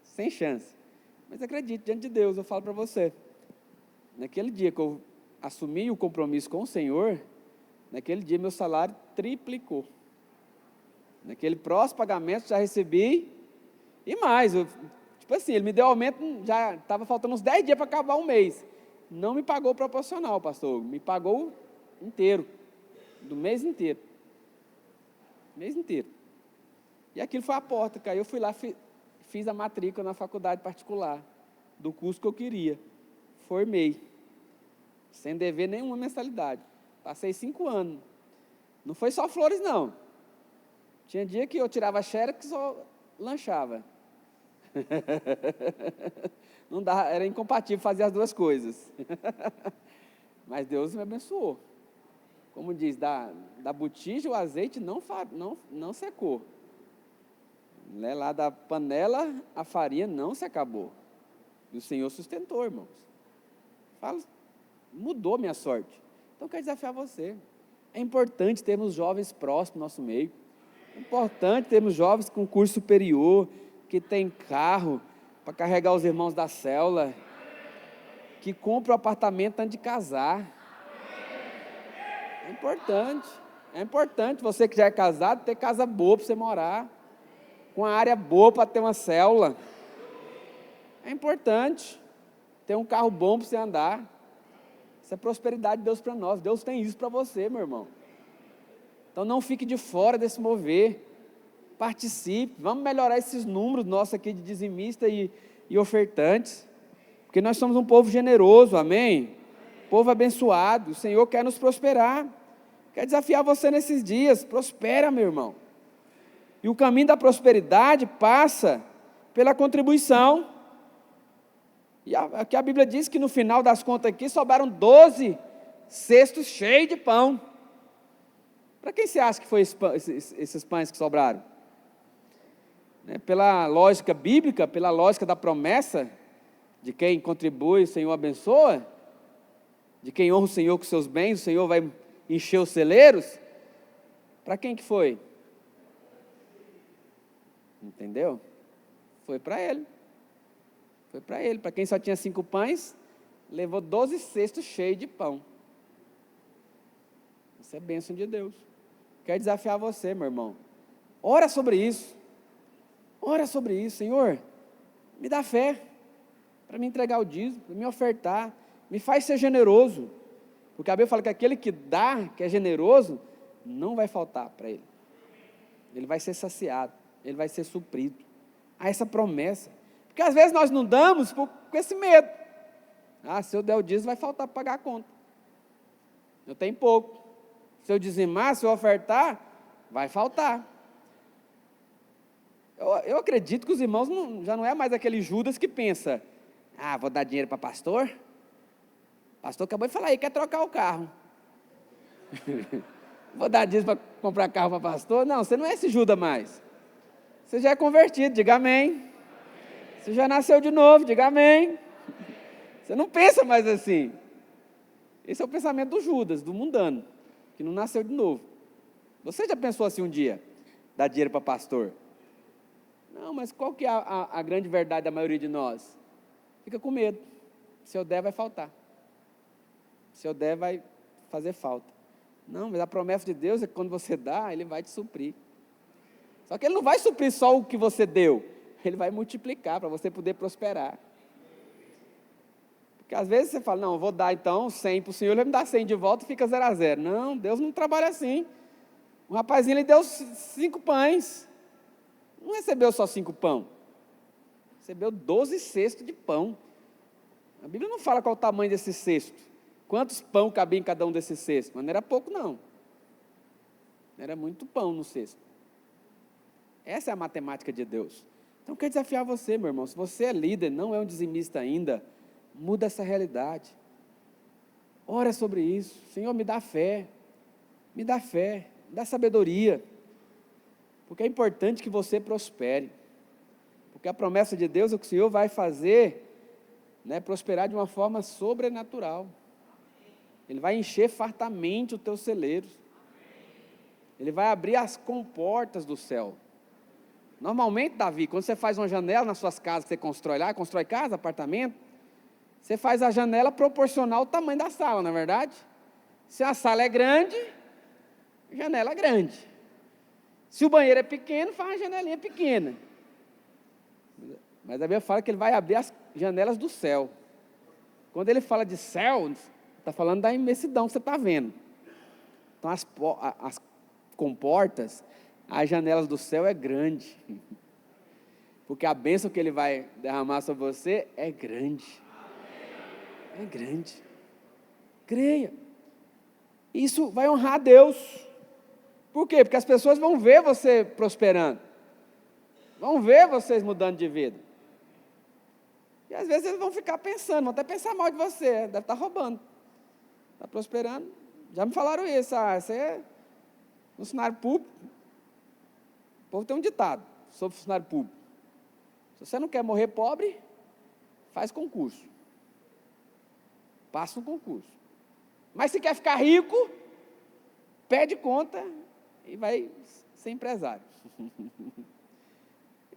Sem chance. Mas acredite, diante de Deus, eu falo para você. Naquele dia que eu assumi o compromisso com o Senhor, naquele dia meu salário triplicou. Naquele próximo pagamento já recebi, e mais, tipo assim, ele me deu aumento, já estava faltando uns 10 dias para acabar um mês. Não me pagou proporcional, pastor, me pagou inteiro, do mês inteiro. Mês inteiro. E aquilo foi a porta, cara. Eu fui lá, fiz a matrícula na faculdade particular, do curso que eu queria. Formei, sem dever nenhuma mensalidade. Passei 5 anos. Não foi só flores, não. Tinha dia que eu tirava xerox e só lanchava. Não dá, era incompatível fazer as duas coisas. Mas Deus me abençoou. Como diz, da botija o azeite não secou. Lá da panela a farinha não se acabou. E o Senhor sustentou, irmãos. Mudou minha sorte. Então eu quero desafiar você. É importante termos jovens próximos do nosso meio. É importante termos jovens com curso superior, que tem carro para carregar os irmãos da célula, que compra um apartamento antes de casar. É importante. É importante você que já é casado ter casa boa para você morar, com uma área boa para ter uma célula. É importante ter um carro bom para você andar. Isso é prosperidade de Deus para nós. Deus tem isso para você, meu irmão. Então não fique de fora desse mover. Participe. Vamos melhorar esses números nossos aqui de dizimista e ofertantes. Porque nós somos um povo generoso, amém? Povo abençoado. O Senhor quer nos prosperar. Quer desafiar você nesses dias. Prospera, meu irmão. E o caminho da prosperidade passa pela contribuição. E aqui a Bíblia diz que no final das contas aqui sobraram 12 cestos cheios de pão. Para quem você acha que foi esses pães que sobraram? Pela lógica bíblica, pela lógica da promessa, de quem contribui, o Senhor abençoa, de quem honra o Senhor com seus bens, o Senhor vai encher os celeiros. Para quem que foi? Entendeu? Foi para ele. Foi para ele. Para quem só tinha 5 pães, levou 12 cestos cheios de pão. Isso é bênção de Deus. Quero desafiar você, meu irmão. Ora sobre isso. Ora sobre isso. Senhor, me dá fé para me entregar o dízimo, para me ofertar. Me faz ser generoso. Porque a Bíblia fala que aquele que dá, que é generoso, não vai faltar para ele. Ele vai ser saciado. Ele vai ser suprido. Há essa promessa. Porque às vezes nós não damos com esse medo. Se eu der o dízimo, vai faltar para pagar a conta. Eu tenho pouco. Se eu dizimar, se eu ofertar, vai faltar. Eu acredito que os irmãos já não é mais aquele Judas que pensa, vou dar dinheiro para pastor? O pastor acabou de falar aí, quer trocar o carro. Vou dar dízimo para comprar carro para pastor? Não, você não é esse Judas mais. Você já é convertido, diga amém. Você já nasceu de novo, diga amém. Você não pensa mais assim. Esse é o pensamento do Judas, do mundano, que não nasceu de novo. Você já pensou assim um dia, dar dinheiro para pastor? Não, mas qual que é a grande verdade da maioria de nós? Fica com medo. Se eu der, vai faltar. Se eu der, vai fazer falta. Não, mas a promessa de Deus é que quando você dá, Ele vai te suprir. Só que Ele não vai suprir só o que você deu. Ele vai multiplicar para você poder prosperar. Porque às vezes você fala, não, eu vou dar então 100 para o Senhor, Ele vai me dar 100 de volta e fica 0 a 0. Não, Deus não trabalha assim. O rapazinho, ele deu 5 pães. Não recebeu só 5 pão. Recebeu 12 cestos de pão. A Bíblia não fala qual o tamanho desse cesto. Quantos pão cabia em cada um desses cestos? Mas não era pouco, não. Era muito pão no cesto. Essa é a matemática de Deus. Então, eu quero desafiar você, meu irmão. Se você é líder, não é um dizimista ainda, muda essa realidade. Ora sobre isso. Senhor, me dá fé. Me dá fé. Me dá sabedoria. Porque é importante que você prospere. Porque a promessa de Deus é que o Senhor vai fazer, prosperar de uma forma sobrenatural. Ele vai encher fartamente os teus celeiros. Ele vai abrir as comportas do céu. Normalmente, Davi, quando você faz uma janela nas suas casas, que você constrói lá, constrói casa, apartamento, você faz a janela proporcional ao tamanho da sala, não é verdade? Se a sala é grande, janela é grande. Se o banheiro é pequeno, faz uma janelinha pequena. Mas a Bíblia fala que Ele vai abrir as janelas do céu. Quando Ele fala de céu, está falando da imensidão que você está vendo. Então as comportas, as janelas do céu é grande. Porque a bênção que Ele vai derramar sobre você é grande. É grande. Creia. Isso vai honrar a Deus. Por quê? Porque as pessoas vão ver você prosperando. Vão ver vocês mudando de vida. E às vezes eles vão ficar pensando, vão até pensar mal de você, deve estar roubando. Está prosperando. Já me falaram isso, você é funcionário público. O povo tem um ditado sobre funcionário público. Se você não quer morrer pobre, faz concurso. Passa um concurso. Mas se quer ficar rico, pede conta e vai ser empresário.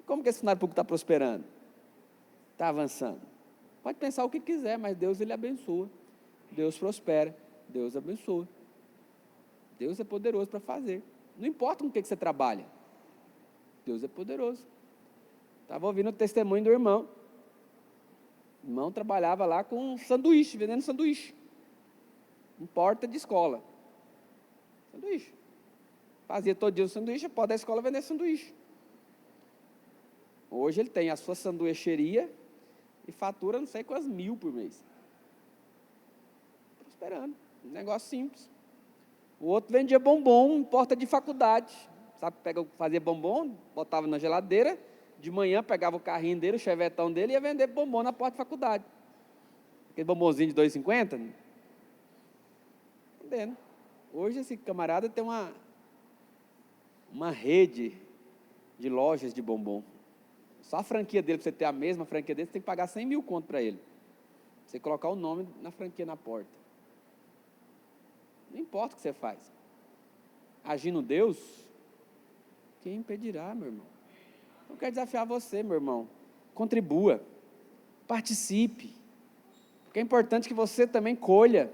Como que esse funcionário público está prosperando? Está avançando? Pode pensar o que quiser, mas Deus, Ele abençoa. Deus prospera. Deus abençoa. Deus é poderoso para fazer. Não importa com o que você trabalha. Deus é poderoso. Estava ouvindo o testemunho do irmão. O irmão trabalhava lá com sanduíche, vendendo sanduíche. Em porta de escola. Sanduíche. fazia todo dia um sanduíche, pode da escola vender sanduíche. Hoje ele tem a sua sanduicheria e fatura não sei quantas 1.000 por mês. Prosperando, um negócio simples. O outro vendia bombom em porta de faculdade. Sabe, fazia bombom, botava na geladeira, de manhã pegava o carrinho dele, o chevetão dele, e ia vender bombom na porta de faculdade. Aquele bombonzinho de 2,50. Vendendo. Hoje esse camarada tem uma rede de lojas de bombom. Só a franquia dele, para você ter a mesma franquia dele, você tem que pagar 100 mil conto para ele. Você colocar o nome na franquia na porta. Não importa o que você faz. Agindo Deus, quem impedirá, meu irmão? Eu quero desafiar você, meu irmão. Contribua. Participe. Porque é importante que você também colha.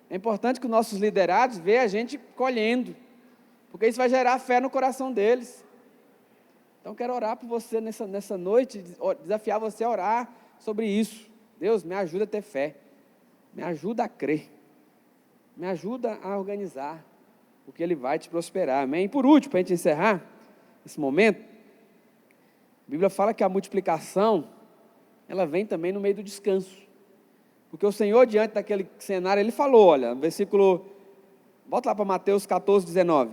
É importante que os nossos liderados vejam a gente colhendo. Porque isso vai gerar fé no coração deles. Então, quero orar por você nessa noite, desafiar você a orar sobre isso. Deus, me ajuda a ter fé. Me ajuda a crer. Me ajuda a organizar. Porque Ele vai te prosperar. Amém? E por último, para a gente encerrar esse momento, a Bíblia fala que a multiplicação, ela vem também no meio do descanso. Porque o Senhor, diante daquele cenário, Ele falou, olha, no versículo, volta lá para Mateus 14, 19.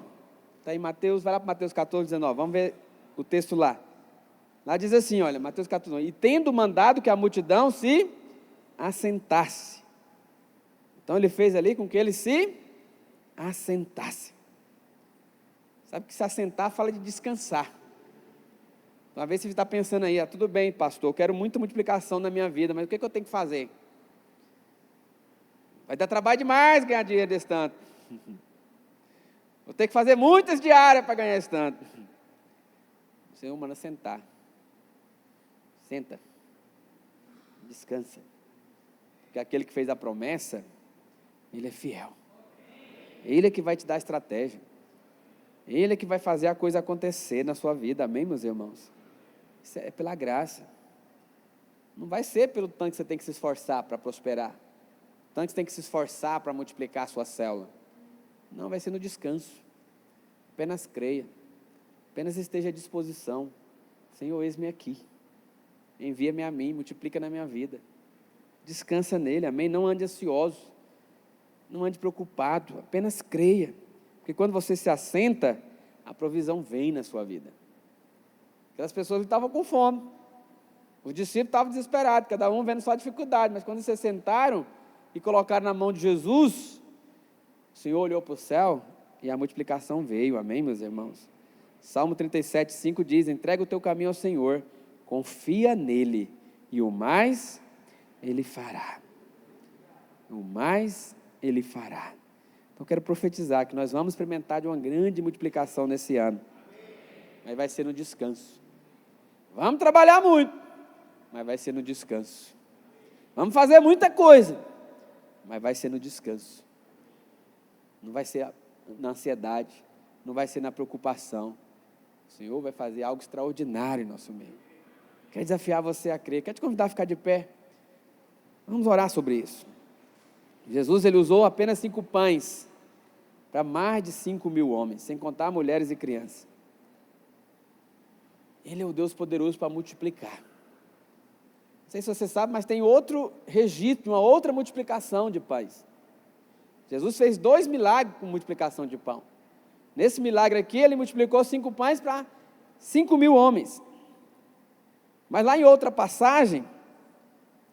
Está aí Mateus, vai lá para Mateus 14, 19. Vamos ver o texto lá. Lá diz assim, olha, Mateus 14, 19. E tendo mandado que a multidão se assentasse. Então Ele fez ali com que ele se assentasse. Sabe que se assentar fala de descansar. Uma vez você está pensando aí, tudo bem, pastor, eu quero muita multiplicação na minha vida, mas o que eu tenho que fazer? Vai dar trabalho demais ganhar dinheiro desse tanto. Vou ter que fazer muitas diárias para ganhar esse tanto. O Senhor manda sentar. Senta. Descansa. Porque aquele que fez a promessa, Ele é fiel. Ele é que vai te dar a estratégia. Ele é que vai fazer a coisa acontecer na sua vida. Amém, meus irmãos? Isso é pela graça. Não vai ser pelo tanto que você tem que se esforçar para prosperar. Tanto que você tem que se esforçar para multiplicar a sua célula. Não, vai ser no descanso. Apenas creia. Apenas esteja à disposição. Senhor, eis-me aqui. Envia-me a mim, multiplica na minha vida. Descansa nele, amém? Não ande ansioso. Não ande preocupado. Apenas creia. Porque quando você se assenta, a provisão vem na sua vida. Aquelas pessoas estavam com fome. Os discípulos estavam desesperados, cada um vendo sua dificuldade. Mas quando vocês sentaram e colocaram na mão de Jesus, o Senhor olhou para o céu e a multiplicação veio. Amém, meus irmãos? Salmo 37, 5 diz, entrega o teu caminho ao Senhor, confia nele, e o mais Ele fará. O mais Ele fará. Então, quero profetizar que nós vamos experimentar de uma grande multiplicação nesse ano. Mas vai ser no descanso. Vamos trabalhar muito, mas vai ser no descanso. Vamos fazer muita coisa, mas vai ser no descanso. Não vai ser na ansiedade, não vai ser na preocupação. O Senhor vai fazer algo extraordinário em nosso meio. Quero desafiar você a crer. Quero te convidar a ficar de pé. Vamos orar sobre isso. Jesus, Ele usou apenas 5 pães para mais de 5.000 homens, sem contar mulheres e crianças. Ele é o Deus poderoso para multiplicar. Não sei se você sabe, mas tem outro registro, uma outra multiplicação de pães. Jesus fez 2 milagres com multiplicação de pão. Nesse milagre aqui, Ele multiplicou 5 pães para 5.000 homens. Mas lá em outra passagem,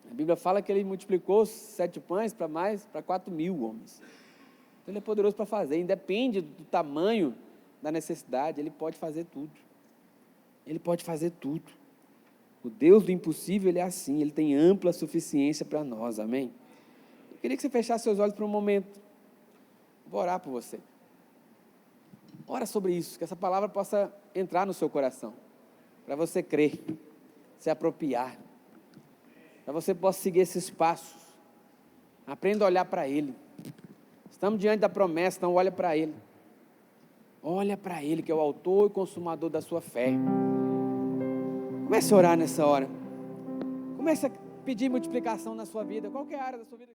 a Bíblia fala que Ele multiplicou 7 pães para 4.000 homens. Então Ele é poderoso para fazer, independe do tamanho da necessidade, Ele pode fazer tudo. Ele pode fazer tudo. O Deus do impossível, Ele é assim, Ele tem ampla suficiência para nós, amém? Eu queria que você fechasse seus olhos por um momento. Vou orar por você. Ora sobre isso, que essa palavra possa entrar no seu coração, para você crer, se apropriar, para você possa seguir esses passos. Aprenda a olhar para Ele. Estamos diante da promessa, então olha para Ele. Olha para Ele, que é o autor e consumador da sua fé. Comece a orar nessa hora. Comece a pedir multiplicação na sua vida, qualquer área da sua vida.